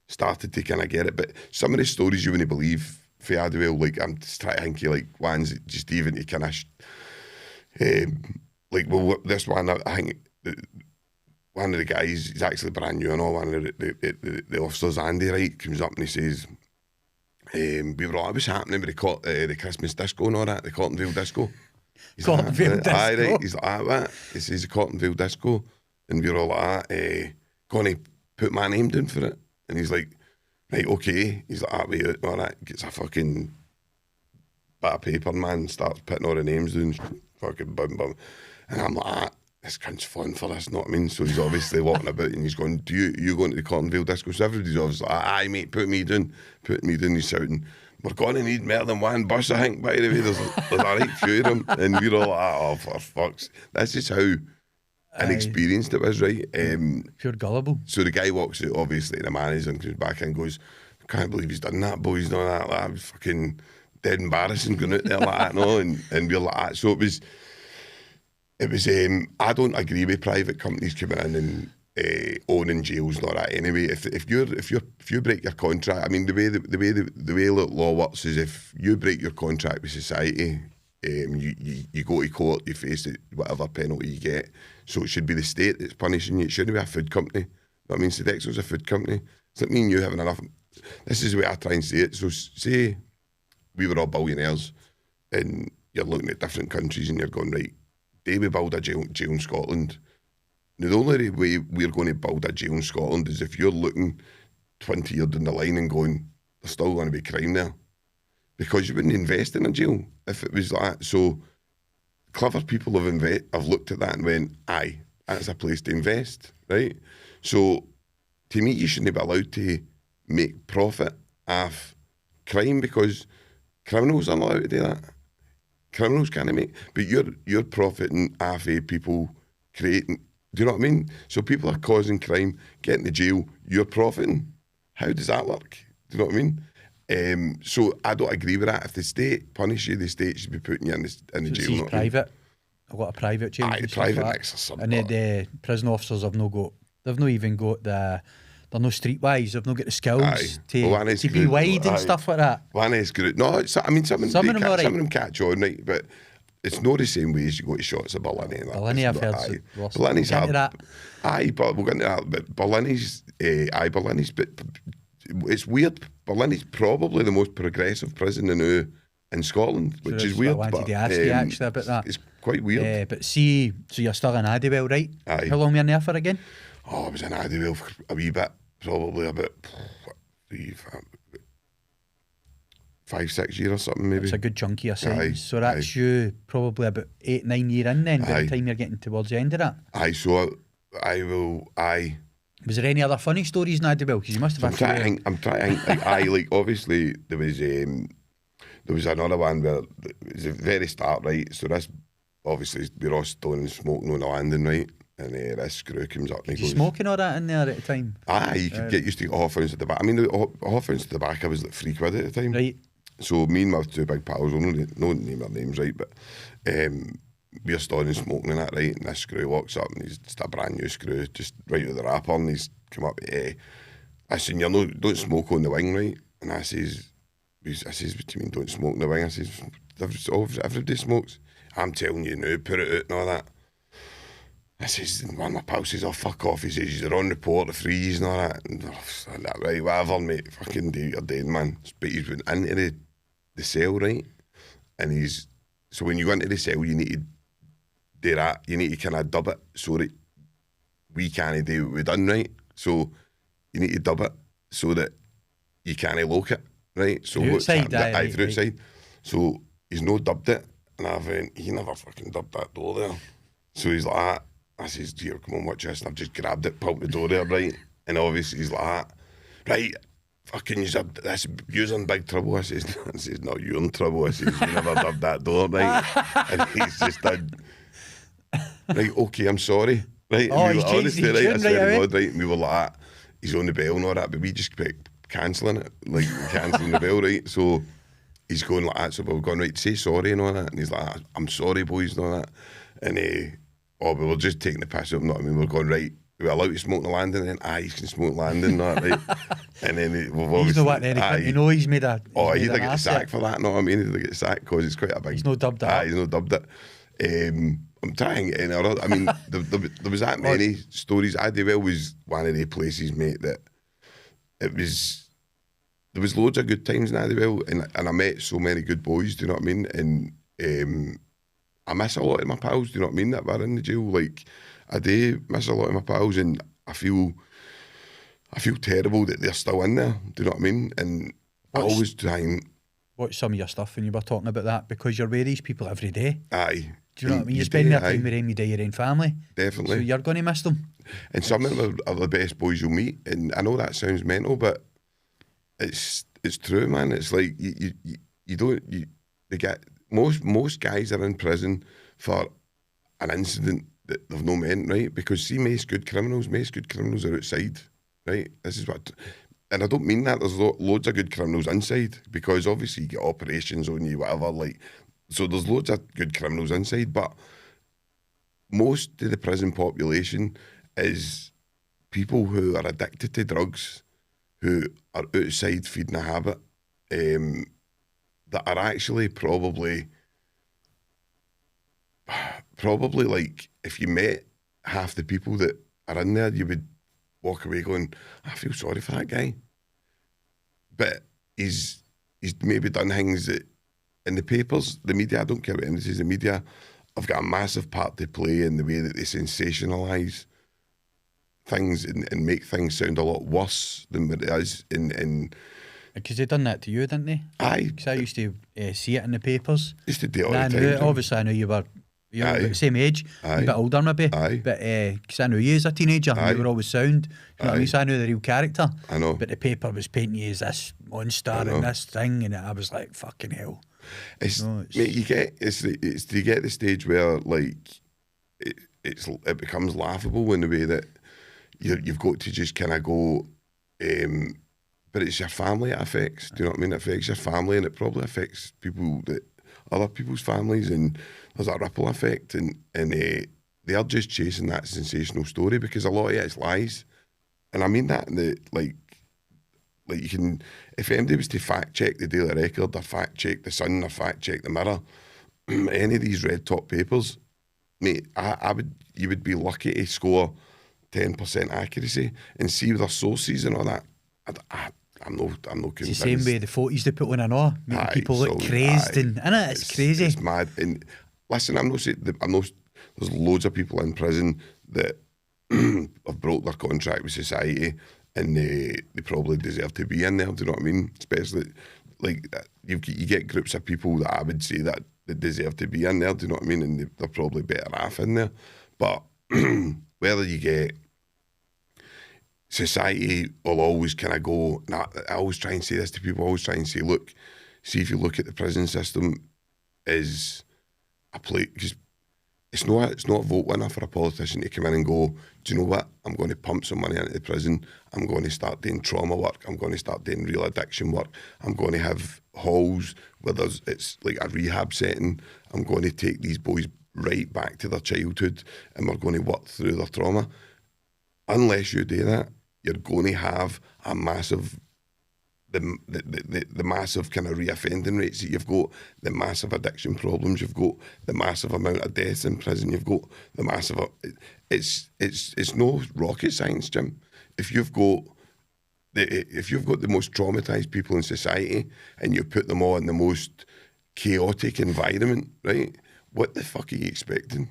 started to kind of get it. But some of the stories you wouldn't believe for Adwell, like I'm just trying to think of like ones that just even to kind of this one, I think one of the guys, he's actually brand new and all, one of the officers, Andy, right, comes up and he says, we were like, what's happening with the Christmas disco and all that, the Cottonville disco? Cottonville disco? Aye, right, he's like, what? He says, the Cottonville disco. And we were all like, going to put my name down for it. And he's like, right, okay. He's like, way out and all that. Gets a fucking bit of paper, man, starts putting all the names down, fucking bum. And I'm like, this cunt's fun for this, know what I mean? So he's obviously walking about and he's going, you going to the Cottonville disco? So everybody's obviously like, aye, mate, put me down. He's shouting, we're going to need more than one bus, I think, by the way. There's a right few of them. And we're all like, oh, for fuck's. That's just how inexperienced it was, right? Pure gullible. So the guy walks out, obviously, the manager, and comes back and goes, I can't believe he's done that, boys, and all that. That was fucking dead embarrassing going out there like that, no? And we're like that. So it was, I don't agree with private companies coming in and owning jails and all that. Anyway, if you break your contract, I mean the way law works is if you break your contract with society, You go to court, you face it, whatever penalty you get. So it should be the state that's punishing you. It shouldn't be a food company. You know what I mean? Sodexo's a food company. It's like me and you having enough. This is the way I try and say it. So say we were all billionaires and you're looking at different countries and you're going, right, they will build a jail in Scotland. Now, the only way we're going to build a jail in Scotland is if you're looking 20 years down the line and going, there's still going to be crime there. Because you wouldn't invest in a jail if it was like that. So clever people have looked at that and went, aye, that's a place to invest, right? So to me, you shouldn't be allowed to make profit off crime because criminals aren't allowed to do that. Criminals can't make, but you're profiting off of people creating. Do you know what I mean? So people are causing crime, getting to jail, you're profiting. How does that work? Do you know what I mean? So I don't agree with that. If the state punish you, the state should be putting you in the jail. It's private. A lot of private jails. Aye, private mix or something. And the prison officers have not even got the. They're no streetwise. They've not got the skills to be wide and stuff like that. One is good. No, some of them catch on, right? But it's not the same way as you go to shots of Berlin. Berlin, I've heard. Berlin's aye, but we'll get into that. But Berlin's, but it's weird. Berlin is probably the most progressive prison in Scotland, which is weird. I wanted to ask you actually about that. It's quite weird. But see, so you're still in Addiewell, right? Aye. How long were you in there for again? Oh, I was in Addiewell for a wee bit, probably about 5, 6 years or something, maybe. It's a good chunk of your sentence. Aye, so that's you probably about 8, 9 years in then, by the time you're getting towards the end of that. Aye, so I Was there any other funny stories in Addiewell? Because you must have had I'm trying to think. Like obviously there was another one where it was the very start, right? So this, obviously, we're all stoning and smoking on the landing, right? And this screw comes up and he goes... smoking all that in there at the time? Aye, you could get used to half ounce at the back. I mean, the half ounce at the back, I was like £3 at the time. Right. So me and my two big pals, no name their names, right? But we're stoning and smoking and that, right? And this screw walks up and he's just a brand new screw, just right out of the wrapper, and he's come up, I said, don't smoke on the wing, right? And I says, what do you mean don't smoke on the wing? I says, everybody smokes. I'm telling you now, put it out and all that. I says, one of my pals says, oh, fuck off. He says, you're on report, the freeze and all that. And I'm like, right, whatever, mate. Fucking do what you're doing, man. But he's went into the cell, right? And so when you go into the cell, you need to do that. You need to kind of dub it so that we can't do what we've done, right? So you need to dub it so that you can't lock it, right? So outside, outside. So he's no dubbed it. And I went, he never fucking dubbed that door there. So he's like that. I says, dear, come on, watch this. And I've just grabbed it, pulled the door there, right? And obviously he's like that. Right, fucking, you're in big trouble. I says, no, you're in trouble. I says, you never dubbed that door, right? And he's just done, right, okay, I'm sorry. Right, oh, and we were honestly, right, I swear to God, right, and we were like that. He's on the bell and all that, but we just kept cancelling it, like cancelling the bell, right? So he's going like that, so we were going, right, say sorry and all that. And he's like, I'm sorry, boys, and all that. And we were just taking the piss up, I mean, we were going, right, we're allowed to smoke the landing, and then, you can smoke landing, and all that, right? And then he's no what then, you know he's made a... He'd like get sacked for that, know what I mean? He'd get sacked because it's quite a big... He's no dubbed it. He's no dubbed it. I'm trying, I mean, there was that many stories. Addiewell was one of the places, mate, that there was loads of good times in Addiewell, and I met so many good boys, do you know what I mean? And I miss a lot of my pals, do you know what I mean, that were in the jail. Like, I do miss a lot of my pals, and I feel terrible that they're still in there, do you know what I mean? And I always try and... What's some of your stuff when you were talking about that? Because you're with these people every day. Aye. Do you know what I mean? You spend their time with them, you do your own family. Definitely. So you're going to miss them. And some of them are the best boys you'll meet. And I know that sounds mental, but it's true, man. It's like they get most guys are in prison for an incident that they've no meant, right? Because see, most good criminals are outside, right? This is what... And I don't mean that. There's loads of good criminals inside, because obviously you get operations on you, whatever, like... So there's loads of good criminals inside, but most of the prison population is people who are addicted to drugs, who are outside feeding a habit, that are actually probably probably like if you met half the people that are in there, you would walk away going, I feel sorry for that guy. But he's maybe done things that in the papers, the media, I don't care what anyone says, the media have got a massive part to play in the way that they sensationalise things and make things sound a lot worse than what it is. Because they done that to you, didn't they? Aye. Because I used to see it in the papers. Used to do it all And the I knew, time. obviously, I knew you're about the same age, Aye. a bit older maybe. Aye. But because I knew you as a teenager, and Aye. you were always sound. You know what I mean? So I knew the real character. I know. But the paper was painting you as this monster and this thing, and I was like, fucking hell. It's, mate, you get you get the stage where like it becomes laughable in the way that you've got to just kind of go, but it's your family it affects. Do you know what I mean? It affects your family, and it probably affects people that other people's families, and there's a ripple effect, and they are just chasing that sensational story because a lot of it is lies, and I mean that in the like you can, if anybody was to fact check the Daily Record or fact check the Sun or fact check the Mirror, any of these red top papers, mate, you would be lucky to score 10% accuracy and see their sources and all that. I'm not convinced. It's the same way the photos they put on an hour, making people look crazed, and innit? It's crazy. It's mad. And listen, there's loads of people in prison that have broke their contract with society, and they probably deserve to be in there. Do you know what I mean? Especially like you get groups of people that I would say that they deserve to be in there. Do you know what I mean? And they're probably better off in there. But whether you get, society will always kind of go, and I always try and say this to people, I always try and say, look, see if you look at the prison system as a place, because it's not a vote winner for a politician to come in and go, do you know what, I'm going to pump some money into the prison, I'm going to start doing trauma work, I'm going to start doing real addiction work, I'm going to have halls where it's like a rehab setting, I'm going to take these boys right back to their childhood and we're going to work through their trauma. Unless you do that, you're going to have a massive, the massive kind of reoffending rates that you've got, the massive addiction problems you've got, the massive amount of deaths in prison you've got, the massive. It's no rocket science, Jim. If you've got the most traumatized people in society and you put them all in the most chaotic environment, right? What the fuck are you expecting?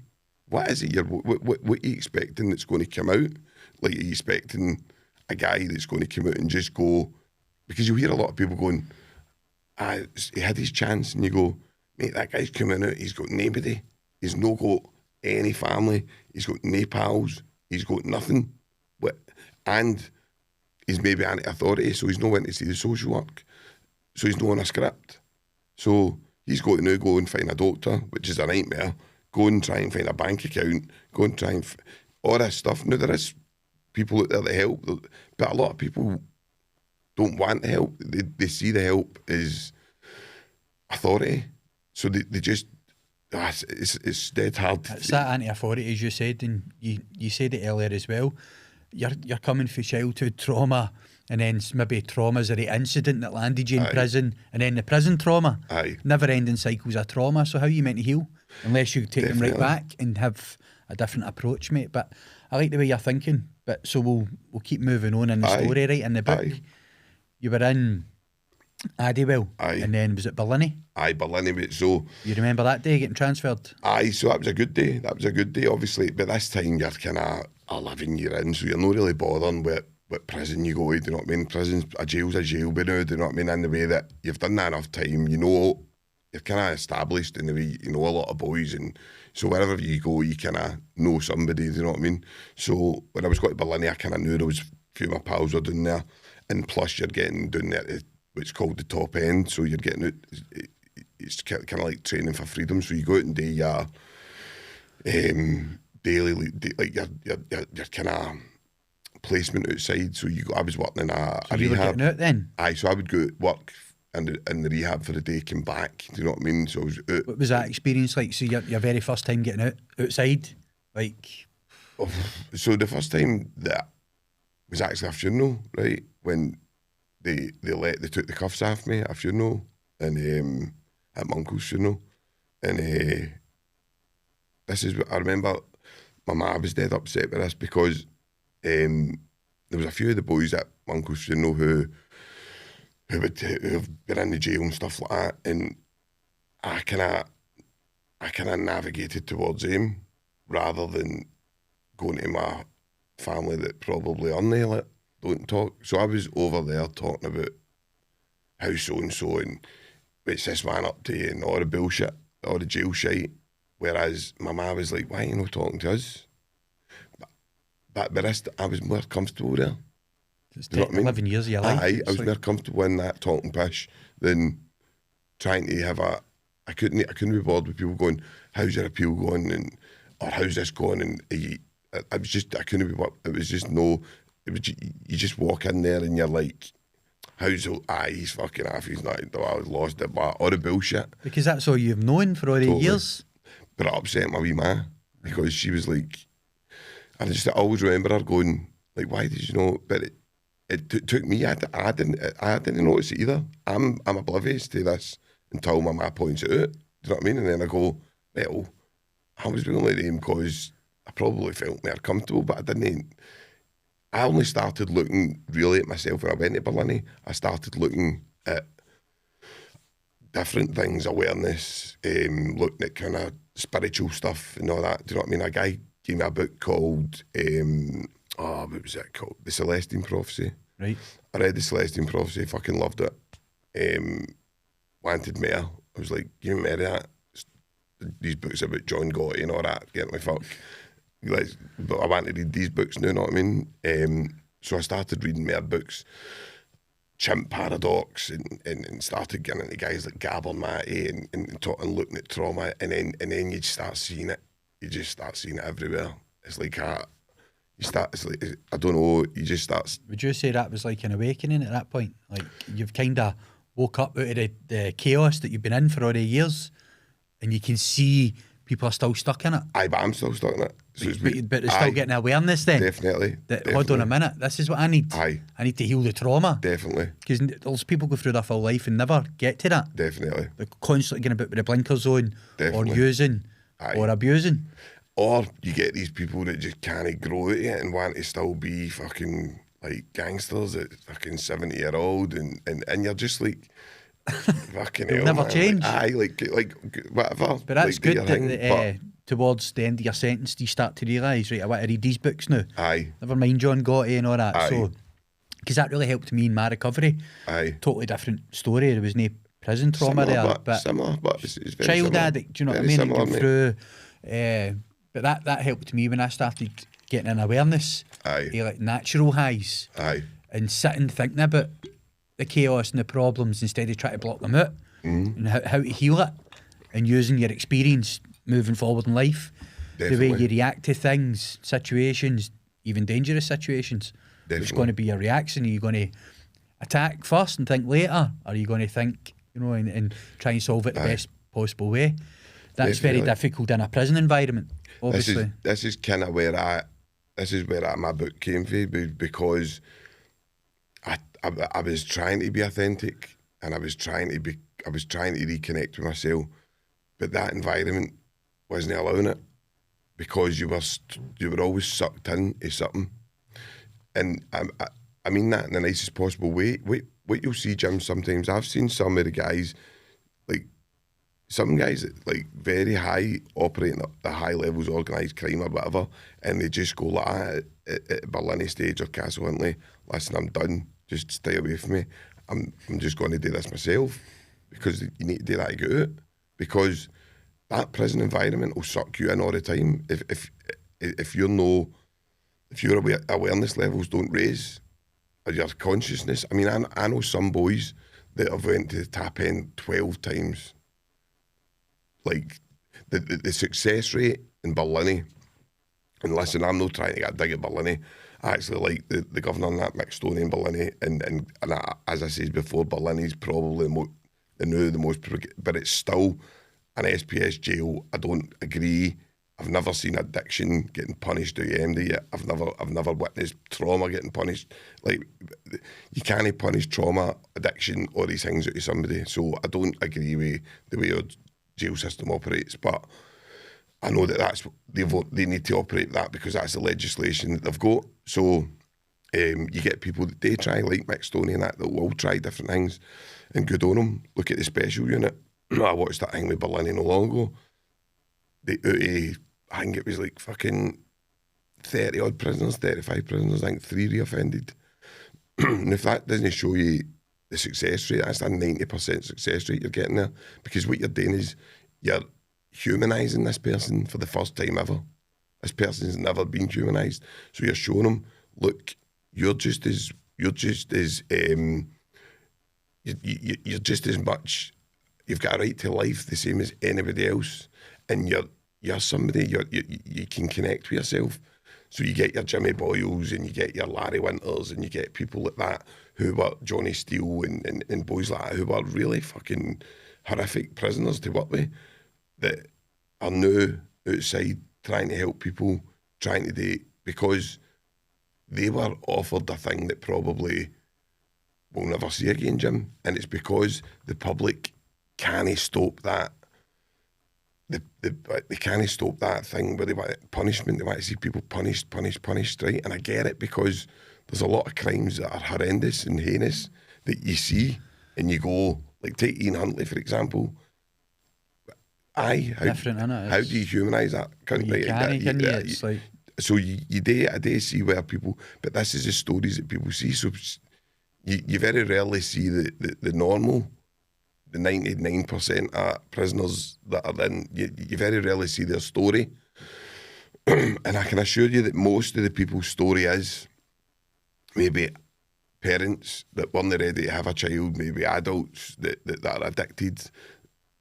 What is it? What are you expecting that's going to come out? Like, are you expecting a guy that's going to come out and just go? Because you hear a lot of people going, he had his chance, and you go, mate, that guy's coming out, he's got nobody, he's no got any family, he's got no pals, he's got nothing, and he's maybe anti-authority, so he's not went to see the social work, so he's not on a script, so he's got to now go and find a doctor, which is a nightmare, go and try and find a bank account, go and try and all this stuff. Now there is people out there that help, but a lot of people don't want the help. They see the help as authority, so they just it's dead hard. It's that anti-authority, as you said, and you said it earlier as well. You're coming for childhood trauma, and then maybe traumas or the incident that landed you in prison, and then the prison trauma. Never-ending cycles of trauma. So how are you meant to heal unless you take them right back and have a different approach, mate? But I like the way you're thinking. But so we'll keep moving on in the story, right? In the book, you were in Addiewell, and then was it Berlin? Berlin, mate. So you remember that day getting transferred? So that was a good day. Obviously. But this time you're kind of 11 years in, so you're not really bothering what prison you go to. Do you know what I mean? A jail's a jail, but now, do you know what I mean? In the way that you've done that enough time, you know, you're kind of established in the way you know a lot of boys, and so wherever you go, you kind of know somebody. Do you know what I mean? So when I was going to Berlin, I kind of knew there was a few of my pals were down there, and plus you're getting down there to what's called the top end. So you're getting out. It's kind of like training for freedom. So you go out and do your daily, like your kind of placement outside. So I was working in a you rehab. Were getting out then? So I would go to work in the rehab for the day, come back. Do you know what I mean? So I was out. What was that experience like? So your very first time getting outside, like. So the first time that was actually a funeral, right? When they took the cuffs off me at a funeral, and at my uncle's funeral, and this is what I remember. My mum was dead upset with this because there was a few of the boys at my uncle's funeral who have been in the jail and stuff like that, and I kind of navigated towards them rather than going to my family that probably are there, like, don't talk. So I was over there talking about how so-and-so and what's this man up to and all the bullshit, all the jail shite. Whereas my ma was like, why are you not talking to us? But this, I was more comfortable there. It's Do you know what I mean? 11 years of your life. Aye, I was like, more comfortable in that talking pish than trying to have a. I couldn't be bothered with people going, how's your appeal going, and or how's this going, and I was just, I couldn't be. It was just no. It was you just walk in there and you're like, how's he's fucking off. He's not. I was lost it, but all the bullshit. because that's all you've known for all the Totally. years. But it upset my wee ma because she was like, I always remember her going like, why did you know? But it took me. I didn't notice it either. I'm oblivious to this until my ma points it out. Do you know what I mean? And then I go, well, I was being like them because I probably felt more comfortable, but I didn't. I only started looking really at myself when I went to Berlin. I started looking at different things, awareness, looking at kind of spiritual stuff and all that. Do you know what I mean? A guy gave me a book called, what was it called? The Celestine Prophecy. Right. I read The Celestine Prophecy, fucking loved it. Wanted more. I was like, give me more of that. These books about John Gotti and all that, get me fuck. But I want to read these books now, you know what I mean? So I started reading more books, Chimp Paradox, and started getting into guys like Gabor Mate and looking at trauma, and then you just start seeing it. You just start seeing it everywhere. It's like it's like, I don't know, you just start. Would you say that was like an awakening at that point? Like you've kind of woke up out of the chaos that you've been in for all the years, and you can see people are still stuck in it. Aye, but I'm still stuck in it. So But they're still getting awareness then. Definitely. Hold on a minute, this is what I need. Aye. I need to heal the trauma. Definitely. Because there's people go through their full life and never get to that. Definitely. They're constantly getting about with the blinkers on, Definitely. or using, Aye. or abusing. Or you get these people that just can't grow out of it and want to still be fucking like gangsters at fucking 70-year-old, and you're just like, fucking They'll hell, never man. change. Like, whatever. But that's like, good do your that thing, towards the end of your sentence, you start to realise, right, I want to read these books now. Aye. Never mind John Gotti and all that. Aye. So, because that really helped me in my recovery. Aye. Totally different story. There was no prison trauma similar, there. but it's very child similar. addict, do you know what I Very mean? And similar, going mate. through. But that helped me when I started getting an awareness. Aye. Like natural highs. Aye. And sitting thinking about the chaos and the problems instead of trying to block them out. And how to heal it. And using your experience moving forward in life. The way Definitely. you react to things, situations, even dangerous situations. It's Definitely. going to be your reaction. Are you going to attack first and think later? Or are you going to think, and try and solve it the best possible way? That's very Definitely. difficult in a prison environment, obviously. This is kind of where my book came from, because I was trying to be authentic, and I was trying to reconnect with myself, but that environment wasn't allowing it, because you were always sucked into something, and I mean that in the nicest possible way. What you'll see, Jim, sometimes I've seen some of the guys, like some guys that like very high, operating at the high levels of organised crime or whatever, and they just go like that at Berlin stage or Castle Huntly. Listen, I'm done. Just stay away from me. I'm just going to do this myself, because you need to do that to get out, because that prison environment will suck you in all the time. If your awareness levels don't raise, or your consciousness. I mean, I know some boys that have went to the tap end 12 times. Like the success rate in Berlin, and listen, I'm not trying to get a dig at Berlin. I actually like the governor in that Mick Stoney in Berlin, and as I said before, Berlin is probably the most, but it's still an SPS jail. I don't agree. I've never seen addiction getting punished to the end yet. I've never witnessed trauma getting punished. Like, you can't punish trauma, addiction, all these things out of somebody. So I don't agree with the way our jail system operates. But I know that's they need to operate that because that's the legislation that they've got. So you get people that they try, like Mick Stoney and that will try different things, and good on them. Look at the special unit. I watched that thing with Berlin no long ago. I think it was like fucking 30 odd prisoners, 35 prisoners, I think 3 reoffended. And if that doesn't show you the success rate, that's a 90% success rate you're getting there, because what you're doing is you're humanising this person for the first time ever. This person's never been humanised, so you're showing them, look, you're just as much. You've got a right to life the same as anybody else, and you're somebody you can connect with yourself. So you get your Jimmy Boyles and you get your Larry Winters and you get people like that who were Johnny Steele and boys like that who were really fucking horrific prisoners to work with, that are now outside trying to help people, trying to do, because they were offered a thing that probably we'll never see again, Jim. And it's because the public can't stop that. They can't stop that thing where they want punishment. They want to see people punished, right? And I get it, because there's a lot of crimes that are horrendous and heinous that you see and you go, like take Ian Huntley, for example. How do you humanise that? So you do see where people, but this is the stories that people see. So you very rarely see the normal, the 99% of prisoners that are in, you very rarely see their story. And I can assure you that most of the people's story is maybe parents that weren't ready to have a child, maybe adults that are addicted,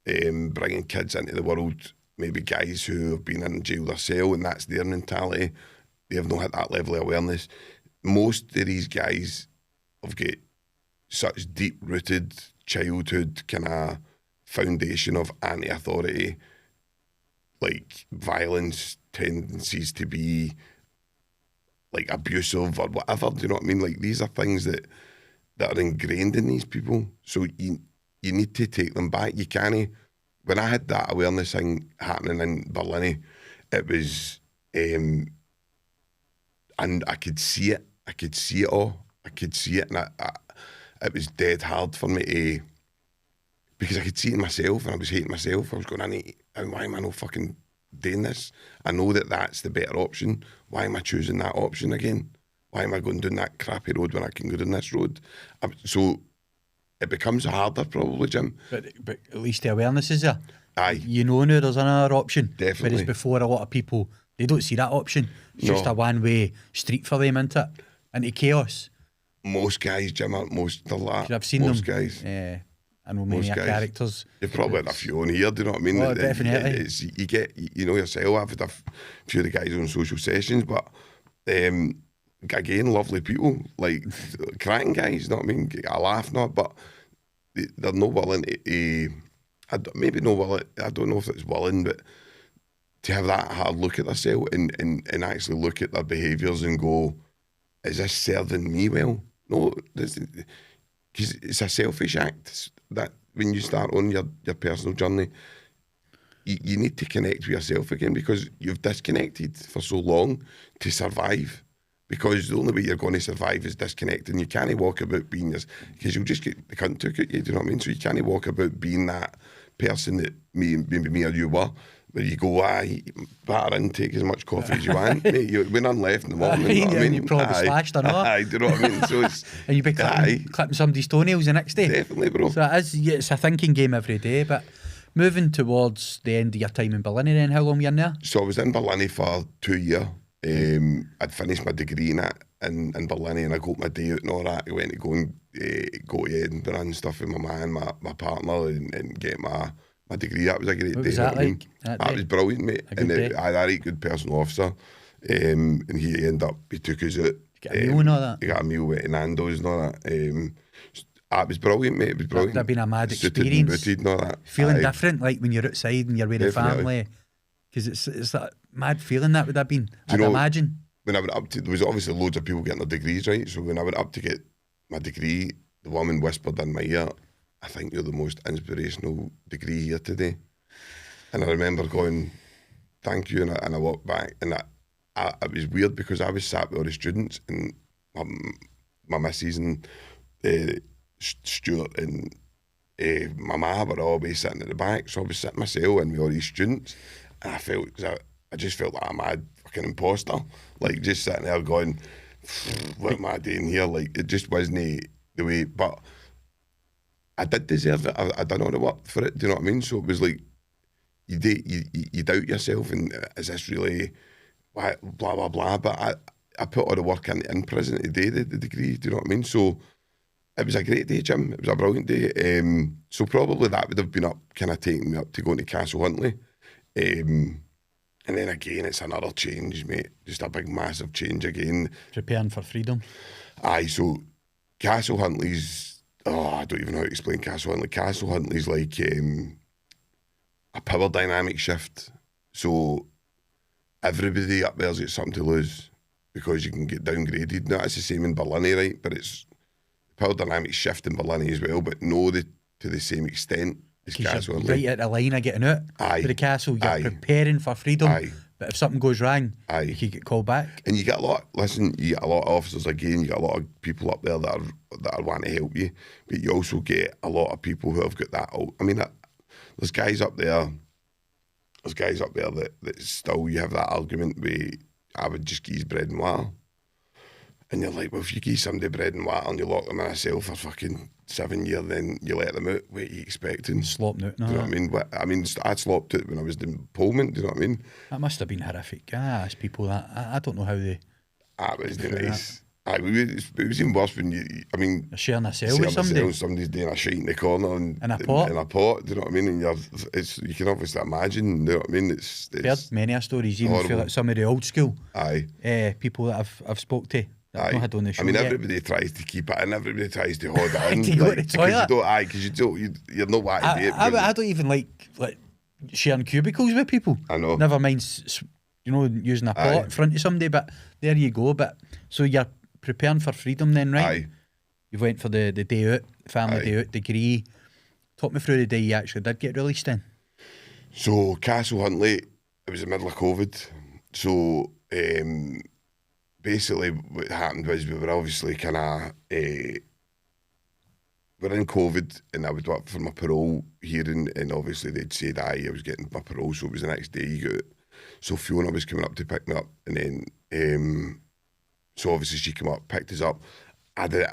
bringing kids into the world, maybe guys who have been in jail or cell, and that's their mentality. They have not had that level of awareness. Most of these guys have got such deep-rooted childhood kind of foundation of anti-authority, like violence, tendencies to be like abusive or whatever, do you know what I mean? Like these are things that are ingrained in these people. So you need to take them back. You can't. When I had that awareness thing happening in Berlin, it was, and I could see it. I could see it all. I could see it, and it was dead hard for me to, because I could see it in myself, and I was hating myself. I was going, why am I not fucking doing this? I know that that's the better option. Why am I choosing that option again? Why am I going down that crappy road when I can go down this road? So it becomes harder, probably, Jim. But at least the awareness is there. Aye. You know now there's another option. Definitely. Whereas before, a lot of people, they don't see that option. It's just a one-way street for them, isn't it? Into chaos. Most guys, Jim, aren't most of that. I've seen most them. Guys. I know many characters. You've probably had a few on here, do you know what I mean? Oh, definitely. You get, you know yourself, I've had a few of the guys on social sessions, but again, lovely people, like cracking guys, you know what I mean? I laugh not, but they're not willing to, maybe not willing, I don't know if it's willing, but to have that hard look at themselves and actually look at their behaviours and go, is this serving me well? No, because it's a selfish act. That when you start on your personal journey, you need to connect with yourself again, because you've disconnected for so long to survive. Because the only way you're going to survive is disconnecting. You can't walk about being this, because you'll just get the cunt took at you, do you know what I mean? So you can't walk about being that person that maybe me or you were, where you go, batter in, take as much coffee as you want. Mate, when I'm left in the morning, you know what I mean? You probably slashed or not. Do you know what I mean? So it's, and you'd be clipping somebody's toenails the next day. Definitely, bro. So it's a thinking game every day. But moving towards the end of your time in Berlin, then, how long were you in there? So I was in Berlin for 2 years. I'd finished my degree in Berlin, and I got my day out and all that. I went to go to Edinburgh and stuff with my man, my partner, and get my degree. That was a great day. What was that like? That was brilliant, mate. And I had a really good personal officer, and he took us out. You got a meal and all that? You got a meal with Nando's and all that. It was brilliant, mate. It was brilliant. That would have been a mad Suited experience. And booted and all that. Feeling different, like when you're outside and you're with a family. Because it's that mad feeling that would have been. I'd imagine. When I went up to, there was obviously loads of people getting their degrees, right? So when I went up to get my degree, the woman whispered in my ear, I think you're the most inspirational degree here today. And I remember going, thank you, and I walked back, and it was weird because I was sat with all the students, and my missus and Stuart and my ma were always sitting at the back, so I was sitting myself and with all these students, and I just felt like a mad fucking imposter, like just sitting there going, what am I doing here? Like it just wasn't the way, but I did deserve it. I done all the work for it. Do you know what I mean? So it was like you doubt yourself, and is this really blah blah blah? But I put all the work in prison to do the degree. Do you know what I mean? So it was a great day, Jim. It was a brilliant day. So probably that would have been kind of taking me up to going to Castle Huntly. And then again, it's another change, mate. Just a big, massive change again. Preparing for freedom. Aye, so Castle Huntly's, I don't even know how to explain Castle Huntly. Castle Huntly's like a power dynamic shift. So everybody up there's got something to lose because you can get downgraded. Now, it's the same in Berlin, right? But it's power dynamic shift in Berlin as well, but no to the same extent as Castle Huntly. Right at the line of getting out for the castle, you're preparing for freedom. Aye. But if something goes wrong, Aye. you could get called back. And you get a lot, you get a lot of officers again, you get a lot of people up there that are wanting to help you, but you also get a lot of people who have got that. I mean, there's guys up there that still, you have that argument where I would just give his bread and water. And you're like, well, if you give somebody bread and water and you lock them in a cell for fucking 7 years, then you let them out, what are you expecting? Slopping out, no. Do you know what I mean? I slopped it when I was in Pullman, do you know what I mean? That must have been horrific. I ask people that. I don't know how they... That was nice. It was even worse when you're sharing a cell with somebody. Somebody's doing a shite in the corner and in a pot, do you know what I mean? And you can obviously imagine, do you know what I mean? It's heard many stories, even for like some of the old school people that I've spoke to. I've not had on the show everybody tries to keep it in, everybody tries to hold it in. To go to the toilet. Because you're not wanting to do it. I don't even like sharing cubicles with people. I know. Never mind, using a pot in front of somebody, but there you go. But so you're preparing for freedom then, right? Aye. You went for the day out, family day out, degree. Talk me through the day you actually did get released in. So Castle Huntly, it was the middle of COVID. So basically what happened was we were obviously kind of we're in COVID, and I would work for my parole hearing, and obviously they'd said I was getting my parole, so it was the next day you got it. So Fiona was coming up to pick me up, and then so obviously she came up, picked us up. I did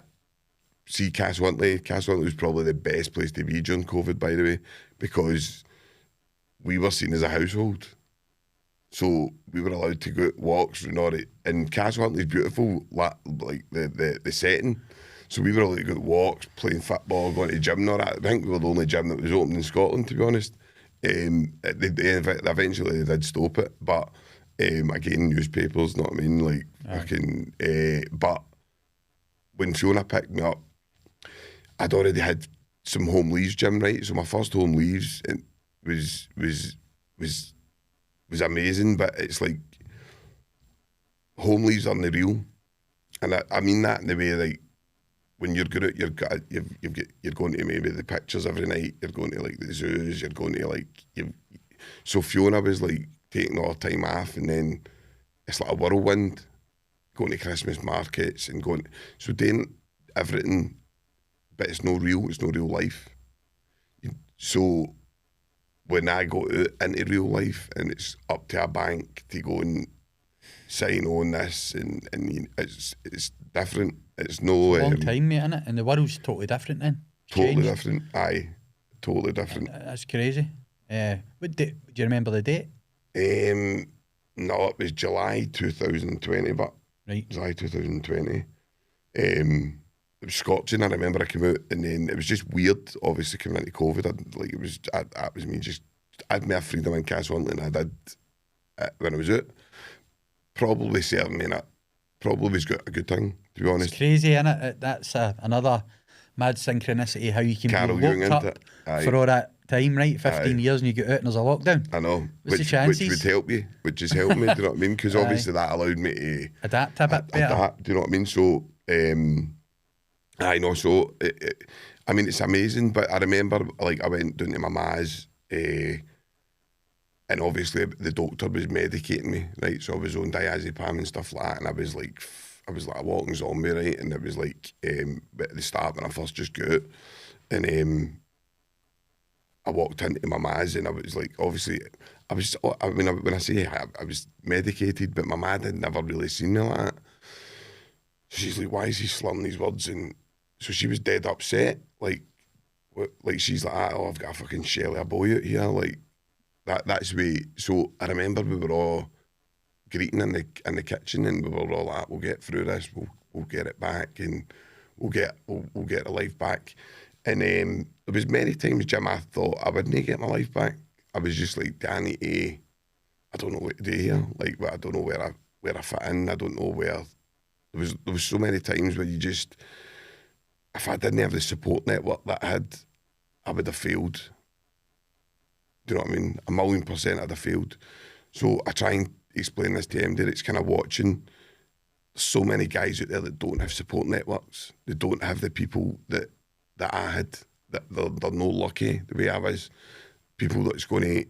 see Castle Huntly. Castle Huntly was probably the best place to be during COVID, by the way, because we were seen as a household. So we were allowed to go out walks and all that. And Castle Huntly's beautiful, like the setting. So we were allowed to go out walks, playing football, going to the gym and all that. I think we were the only gym that was open in Scotland, to be honest. Eventually they did stop it, but again, newspapers, know what I mean? Like fucking. But when Fiona picked me up, I'd already had some home leaves, Jim, right? So my first home leaves was amazing, but it's like home leaves aren't real, and I mean that in the way, like when you're good at you're going to maybe the pictures every night, you're going to like the zoos, you're going to like so Fiona was like taking all the time off, and then it's like a whirlwind, going to Christmas markets and so doing everything, but it's no real life. So when I go out into real life and it's up to a bank to go and sign on this, and it's different. It's no long time, mate, innit? And the world's totally different then. Totally different. Aye, totally different. That's crazy. Do you remember the date? No, it was July 2020, but right. July 2020. It was scorching. I remember I came out, and then it was just weird. Obviously, coming into COVID, that was me. Just I had my freedom in Castle Huntly, and I did when I was out. Probably serving me in it. Probably was a good thing, to be honest. It's crazy, innit? That's another mad synchronicity. How you can Carol be locked up for all that time, right? 15 years, and you get out, and there's a lockdown. I know. What's the chances? Which would help you. Which has helped me. Do you know what I mean? Because obviously that allowed me to adapt a bit better. Adapt, do you know what I mean? So. I know, so it's amazing. But I remember, like, I went down to my ma's And obviously the doctor was medicating me, right? So I was on diazepam and stuff like that, and I was like a walking zombie, right? And it was like at the start when I first just got out, and I walked into my ma's, and I was like, obviously, when I say I was medicated, but my ma had never really seen me like that. So she's like, why is he slurring these words? And so she was dead upset, like she's like, oh, I've got a fucking Shelley, a boy out here, like that's the way. So I remember we were all greeting in the kitchen, and we were all like, we'll get through this, we'll get it back, and we'll get the life back. And there was many times, Jim, I thought I wouldn't get my life back. I was just like, Danny, I don't know what to do here. Like, I don't know where I fit in. I don't know where. There was so many times where you just, if I didn't have the support network that I had, I would have failed. Do you know what I mean? 1,000,000% I'd have failed. So I try and explain this to MD. It's kind of watching so many guys out there that don't have support networks. They don't have the people that I had. That they're no lucky the way I was. People that's going to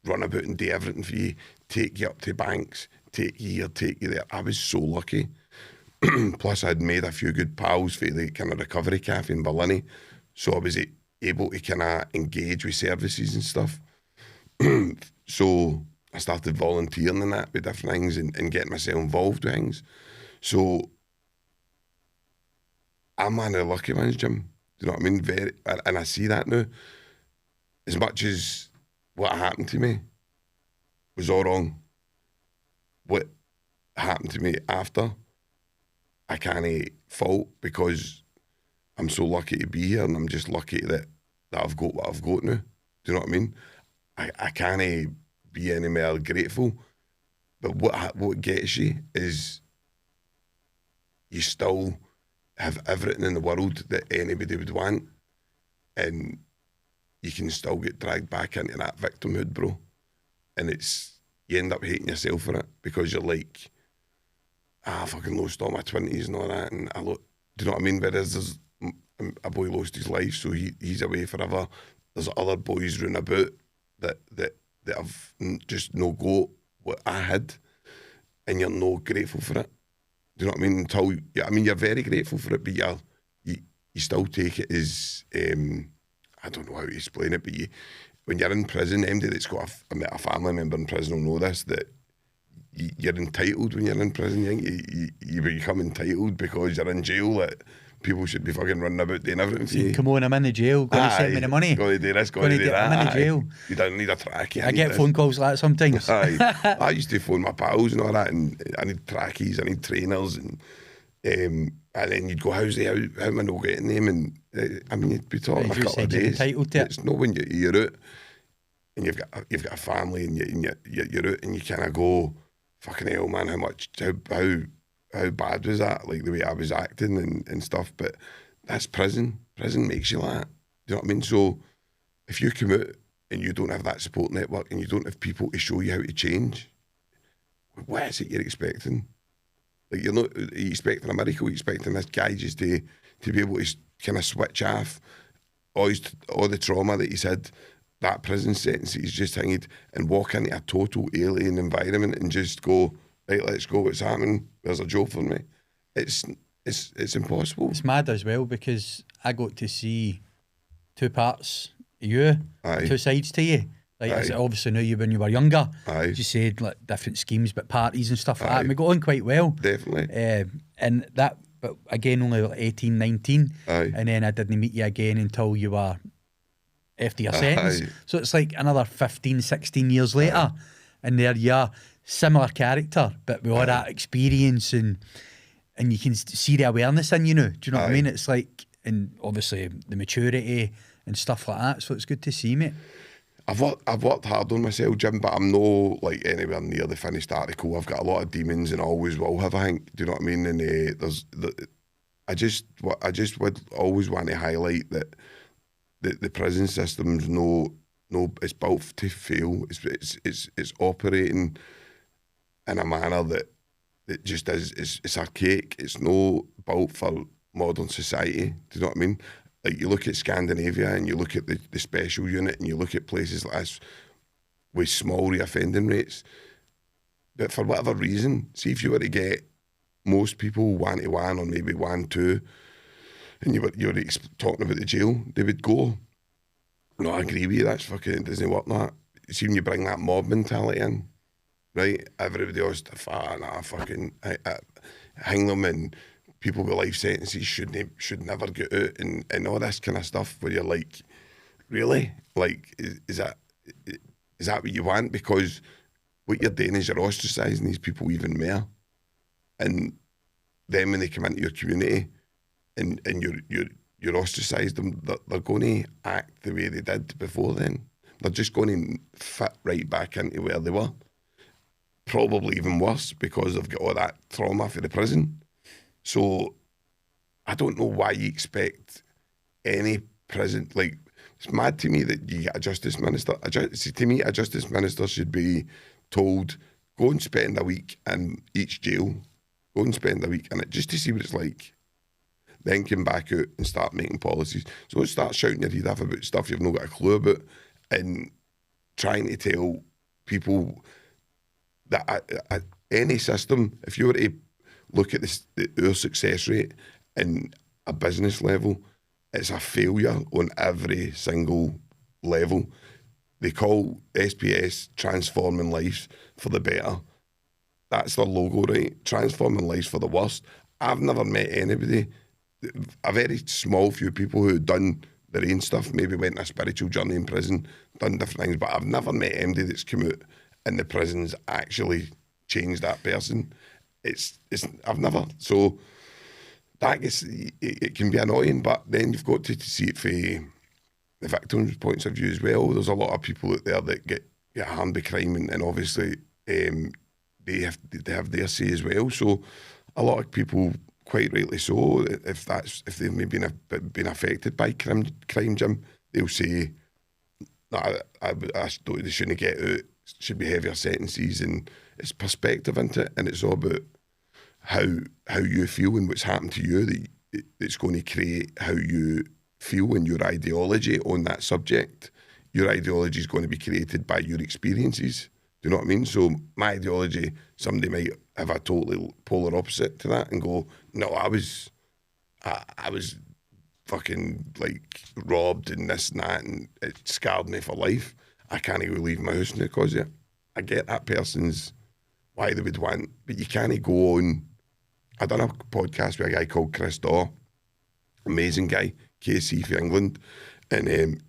run about and do everything for you, take you up to banks, take you here, take you there. I was so lucky. Plus, I'd made a few good pals for the kind of recovery cafe in Berlin, so I was able to kind of engage with services and stuff. So I started volunteering in that with different things and getting myself involved with things. So I'm one of the lucky ones, Jim. Do you know what I mean? And I see that now. As much as what happened to me was all wrong, what happened to me after, I can't fault, because I'm so lucky to be here, and I'm just lucky that I've got what I've got now. Do you know what I mean? I can't be any more grateful. But what gets you is you still have everything in the world that anybody would want, and you can still get dragged back into that victimhood, bro. And you end up hating yourself for it, because you're like, I fucking lost all my 20s and all that, and do you know what I mean? Whereas there's a boy lost his life, so he's away forever. There's other boys running about that have just no got what I had, and you're no grateful for it. Do you know what I mean? You're very grateful for it, but you still take it as, I don't know how to explain it, but when you're in prison, anybody that's got a family member in prison will know this, that you're entitled when you're in prison. You become entitled because you're in jail. That people should be fucking running about doing everything for you. Come on, I'm in the jail. Got to send me the money. Got to do this, got to do that. I'm in the jail. You don't need a trackie. I get phone calls like that sometimes. I used to phone my pals and all that, and I need trackies, I need trainers, and then you'd go, how am I not getting them? And I mean, you'd be talking a couple of days. Entitled to it. It's not when you're out and you've got a family, and you're out, and you kind of go, fucking hell, man, how bad was that? Like the way I was acting and stuff. But that's prison. Prison makes you like that. Do you know what I mean? So if you come out and you don't have that support network, and you don't have people to show you how to change, what is it you're expecting? Like, are you expecting a miracle? You're expecting this guy just to be able to kind of switch off all the trauma that he's had, that prison sentence he's just hanged, and walk into a total alien environment and just go, right, let's go, what's happening? There's a job for me. It's impossible. It's mad as well, because I got to see two parts of you, two sides to you. Like, obviously now when you were younger, as you said, like different schemes, but parties and stuff like that. And we got on quite well. Definitely. And that, but again, only like 18, 19. And then I didn't meet you again until you were after your sentence. So it's like another 15, 16 years later. And there you are, similar character, but with all that experience, and you can see the awareness in you now. Do you know what I mean? It's like, and obviously the maturity and stuff like that. So it's good to see, mate. I've worked hard on myself, Jim, but I'm no like anywhere near the finished article. I've got a lot of demons, and I always will have, I think. Do you know what I mean? And I just would always want to highlight that the prison system's it's built to fail. It's operating in a manner that just is, it's archaic. It's no built for modern society. Do you know what I mean? Like, you look at Scandinavia, and you look at the special unit, and you look at places like this, with small reoffending rates. But for whatever reason, see if you were to get most people 1-to-1 or maybe 1-2, and you were talking about the jail, they would go, no, I agree with you, that's fucking, it doesn't work like that. See when you bring that mob mentality in, right? Everybody else to fucking hang them, and people with life sentences should never get out, and all this kind of stuff where you're like, really? Like, is that what you want? Because what you're doing is you're ostracising these people even more. And then when they come into your community and you're ostracised them, they're going to act the way they did before then. They're just going to fit right back into where they were. Probably even worse because they've got all that trauma for the prison. So I don't know why you expect any prison, like, it's mad to me that you get a justice minister. To me, a justice minister should be told, go and spend a week in each jail, go and spend a week in it just to see what it's like. Then come back out and start making policies. So don't start shouting your head off about stuff you've not got a clue about and trying to tell people that any system, if you were to look at our success rate in a business level, it's a failure on every single level. They call SPS transforming lives for the better. That's their logo, right? Transforming lives for the worst. I've never met anybody, a very small few people who have done their own stuff, maybe went on a spiritual journey in prison, done different things, but I've never met anybody that's come out in the prisons actually changed that person. I've never. So that gets, it can be annoying, but then you've got to see it from the victims' points of view as well. There's a lot of people out there that get harmed by crime, and obviously they have their say as well. So a lot of people, quite rightly so, if they've maybe been affected by crime, Jim, they'll say, no, they shouldn't get out, should be heavier sentences, and it's perspective into it, and it's all about how you feel and what's happened to you that's going to create how you feel and your ideology on that subject. Your ideology is going to be created by your experiences. Do you know what I mean? So my ideology, somebody might have a totally polar opposite to that and go, no, I was fucking like robbed and this and that, and it scarred me for life. I can't even leave my house because of it. I get that person's why they would want, but you can't go on. I done a podcast with a guy called Chris Daw, amazing guy, KC for England, and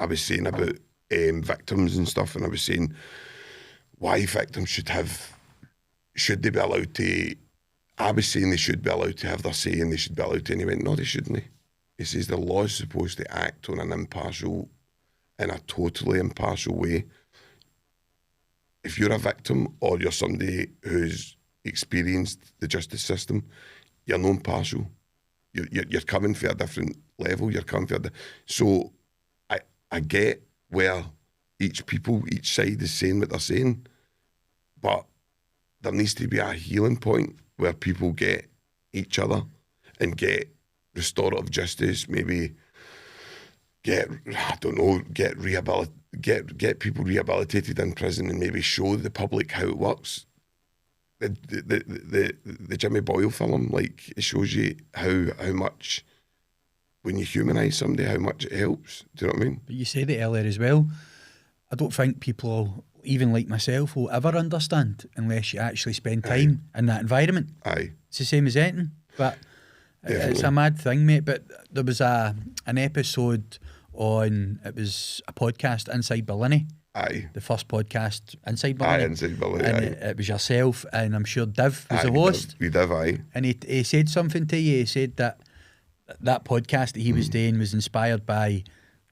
I was saying about victims and stuff, and I was saying why victims should they be allowed to, I was saying they should be allowed to have their say and they should be allowed to, and he went, no, they shouldn't. He says the law is supposed to act in a totally impartial way. If you're a victim or you're somebody who's experienced the justice system, you're not impartial. You're coming for a different level. So I get where each side is saying what they're saying, but there needs to be a healing point where people get each other and get restorative justice, maybe get people rehabilitated in prison and maybe show the public how it works. The Jimmy Boyle film, like, it shows you how much, when you humanise somebody, how much it helps. Do you know what I mean? But you said it earlier as well. I don't think people, even like myself, will ever understand unless you actually spend time in that environment. Aye. It's the same as anything. But Definitely. It's a mad thing, mate. But there was an episode on, it was a podcast, Inside Bellini. Aye. The first podcast, Inside Bellini. Aye, Inside Bellini, and aye. it was yourself, and I'm sure Div was the host. We Div, aye. And he said something to you. He said that podcast that he was doing was inspired by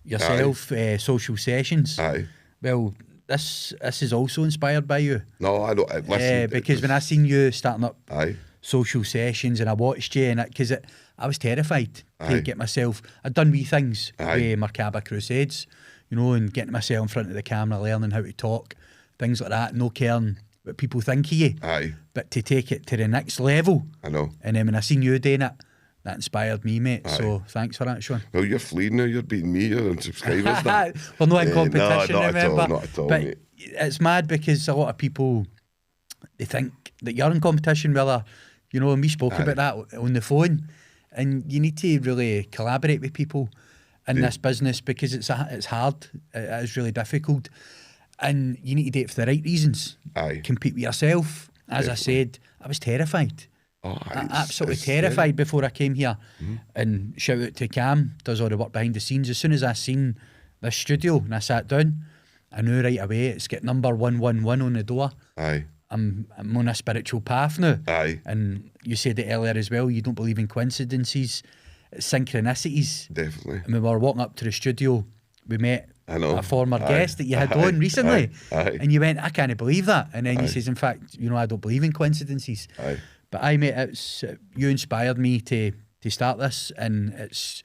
yourself, Social Sessions. Aye. Well, this is also inspired by you. No, I don't. Listen, because when I seen you starting up aye. Social Sessions, and I watched you, and because I was terrified Aye. to get myself. I'd done wee things Aye. with Macabre Crusades, and getting myself in front of the camera, learning how to talk, things like that. No caring what people think of you, Aye. but to take it to the next level. I know. And then when I seen you doing it, that inspired me, mate. Aye. So thanks for that, Sean. Well, you're fleeing now. You're beating me. You're on subscribers now. We're not in competition, no, not remember? At all, not at all, but mate. it's mad because a lot of people, they think that you're in competition with her, you know, and we spoke about that on the phone. And you need to really collaborate with people in this business because it's hard. It is really difficult. And you need to do it for the right reasons. Aye. Compete with yourself. As I said, I was terrified. Absolutely terrified before I came here. And shout out to Cam, does all the work behind the scenes. As soon as I seen this studio and I sat down, I knew right away it's got number 111 on the door. Aye. I'm on a spiritual path now. Aye. And you said it earlier as well, you don't believe in coincidences, it's synchronicities. Definitely. And when we were walking up to the studio, we met a former guest that you had on recently. And you went, I can't believe that. And then you says, in fact, you know, I don't believe in coincidences. But mate, it's you inspired me to start this, and it's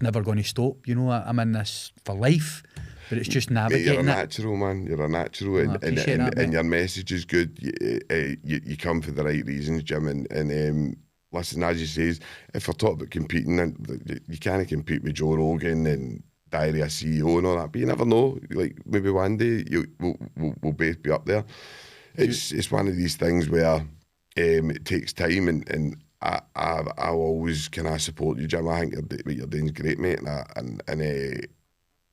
never going to stop. You know, I'm in this for life, but it's just navigating. You're a natural, man. You're a natural, and your message is good. You come for the right reasons, Jim. And listen, as you say, if we're talking about competing, you can't compete with Joe Rogan and Diary CEO and all that. But you never know. Like maybe one day we'll both be up there. It's one of these things where. It takes time, and I'll always kind of support you, Jim. I think what you're doing is great, mate. And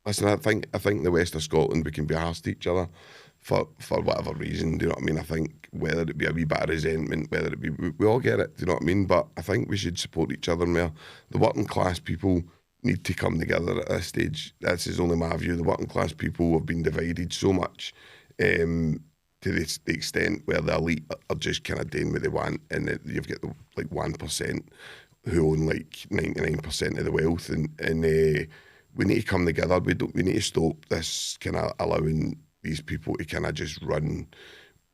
listen, I think the West of Scotland, we can be harsh to each other for whatever reason. Do you know what I mean? I think whether it be a wee bit of resentment, whether it be we all get it. Do you know what I mean? But I think we should support each other more. The working class people need to come together at this stage. This is only my view. The working class people have been divided so much. To the extent where the elite are just kind of doing what they want, and you've got the 1% who own 99% of the wealth, and we need to come together. We need to stop this kind of allowing these people to kind of just run.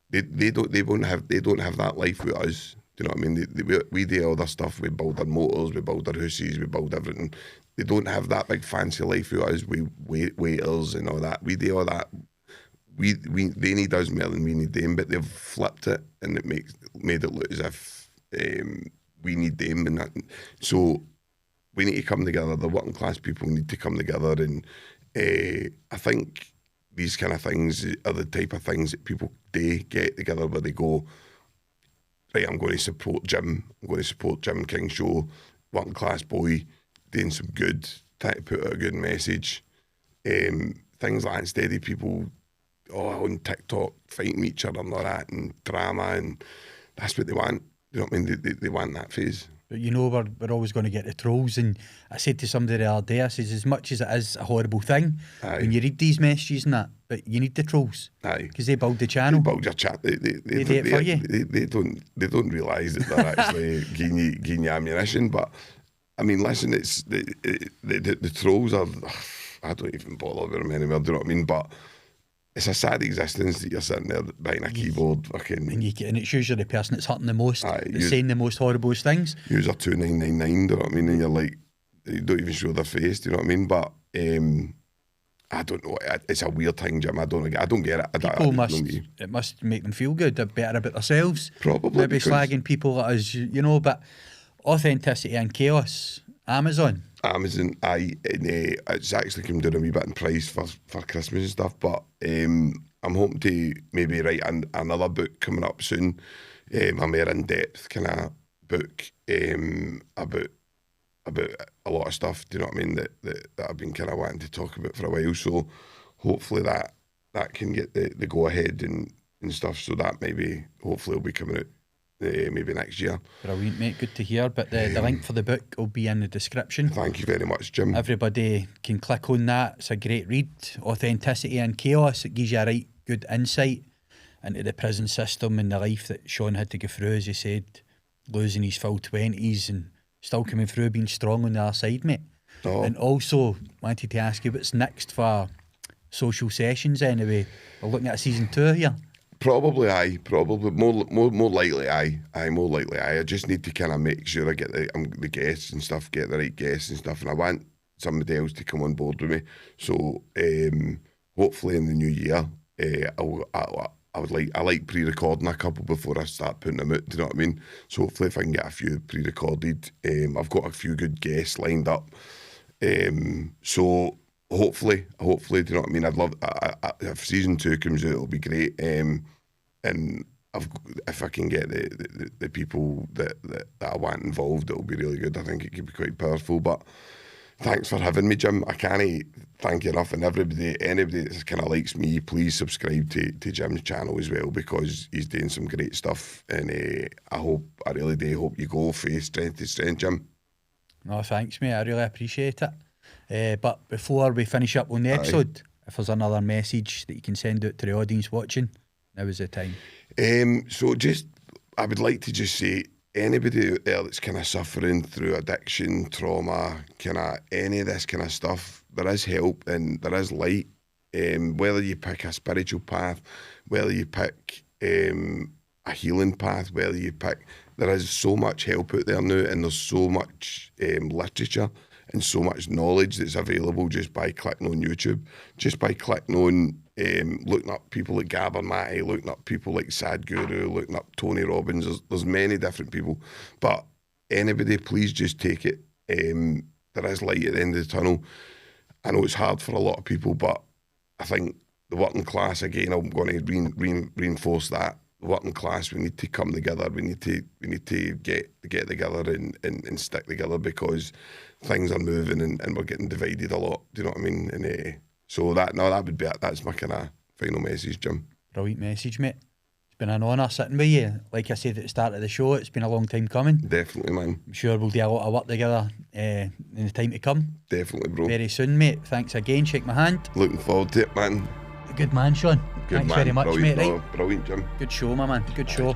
They don't have that life with us. Do you know what I mean? We do other stuff. We build our motors, we build our houses, we build everything. They don't have that big fancy life with us. We waiters and all that. We do all that. They need us more than we need them, but they've flipped it, and it made it look as if we need them, and that. So we need to come together. The working class people need to come together, and I think these kind of things are the type of things that people get together where they go, right, I'm going to support Jim. I'm going to support Jim King Show, working class boy, doing some good, trying to put out a good message. Things like that, instead of people on TikTok fighting each other and all that, and drama, and that's what they want. You know what I mean? They want that phase. But you know, we're always going to get the trolls. And I said to somebody the other day, I says, as much as it is a horrible thing, when you read these messages and that, but you need the trolls. Because they build the channel. They build your chat. They do it for you. They don't realise that they're actually giving you ammunition. But I mean, listen, it's the trolls are. I don't even bother with them anymore. Do you know what I mean? But it's a sad existence that you're sitting there behind a keyboard, fucking. And it's usually the person that's hurting the most, that's saying the most horrible things. User 2999, do you know what I mean? And you're like, you don't even show their face, do you know what I mean? But I don't know. It's a weird thing, Jim. I don't get it. It must make them feel good. They're better about themselves. Probably. Maybe slagging people like us, you know. But authenticity and chaos. Amazon, it's actually come down a wee bit in price for Christmas and stuff, but I'm hoping to maybe write another book coming up soon, a more in-depth kind of book about a lot of stuff, do you know what I mean, that I've been kind of wanting to talk about for a while, so hopefully that can get the go-ahead and stuff, so that maybe, hopefully will be coming out maybe next year. Brilliant, mate. Good to hear. But the link for the book will be in the description. Thank you very much, Jim. Everybody can click on that. It's a great read. Authenticity and Chaos. It gives you a right good insight into the prison system and the life that Sean had to go through, as you said, losing his full 20s and still coming through, being strong on the other side, mate. Oh. And also wanted to ask you what's next for Social Sessions anyway. We're looking at a season 2 here. Probably more likely more likely I just need to kind of make sure I get the guests and stuff, get the right guests and stuff, and I want somebody else to come on board with me, so hopefully in the new year I'll I like pre-recording a couple before I start putting them out, do you know what I mean? So hopefully if I can get a few pre-recorded, I've got a few good guests lined up. So hopefully, do you know what I mean? I'd love, if season 2 comes out, it'll be great. And if I can get the people that I want involved, it'll be really good. I think it could be quite powerful. But thanks for having me, Jim. I can't thank you enough. And anybody that kind of likes me, please subscribe to Jim's channel as well, because he's doing some great stuff. And I really do hope you go from strength to strength, Jim. No, thanks, mate. I really appreciate it. But before we finish up on the episode, if there's another message that you can send out to the audience watching, now is the time. So I would like to just say, anybody out there that's kind of suffering through addiction, trauma, kind of any of this kind of stuff, there is help and there is light. Whether you pick a spiritual path, whether you pick a healing path, there is so much help out there now, and there's so much literature and so much knowledge that's available just by clicking on YouTube, just by clicking on looking up people like Gabor Mate, looking up people like Sadhguru, looking up Tony Robbins. There's many different people, but anybody, please just take it. There is light at the end of the tunnel. I know it's hard for a lot of people, but I think the working class, again, I'm going to reinforce that. The working class, we need to come together. We need to get together and stick together, because things are moving and we're getting divided a lot. Do you know what I mean? And so that's my kind of final message, Jim. Brilliant message, mate. It's been an honour sitting with you. Like I said at the start of the show, it's been a long time coming. Definitely, man. I'm sure we'll do a lot of work together in the time to come. Definitely, bro. Very soon, mate. Thanks again. Shake my hand. Looking forward to it, man. Good man, Sean. Thanks very much, brilliant, mate. Right? Brilliant, Jim. Good show, my man. Good show.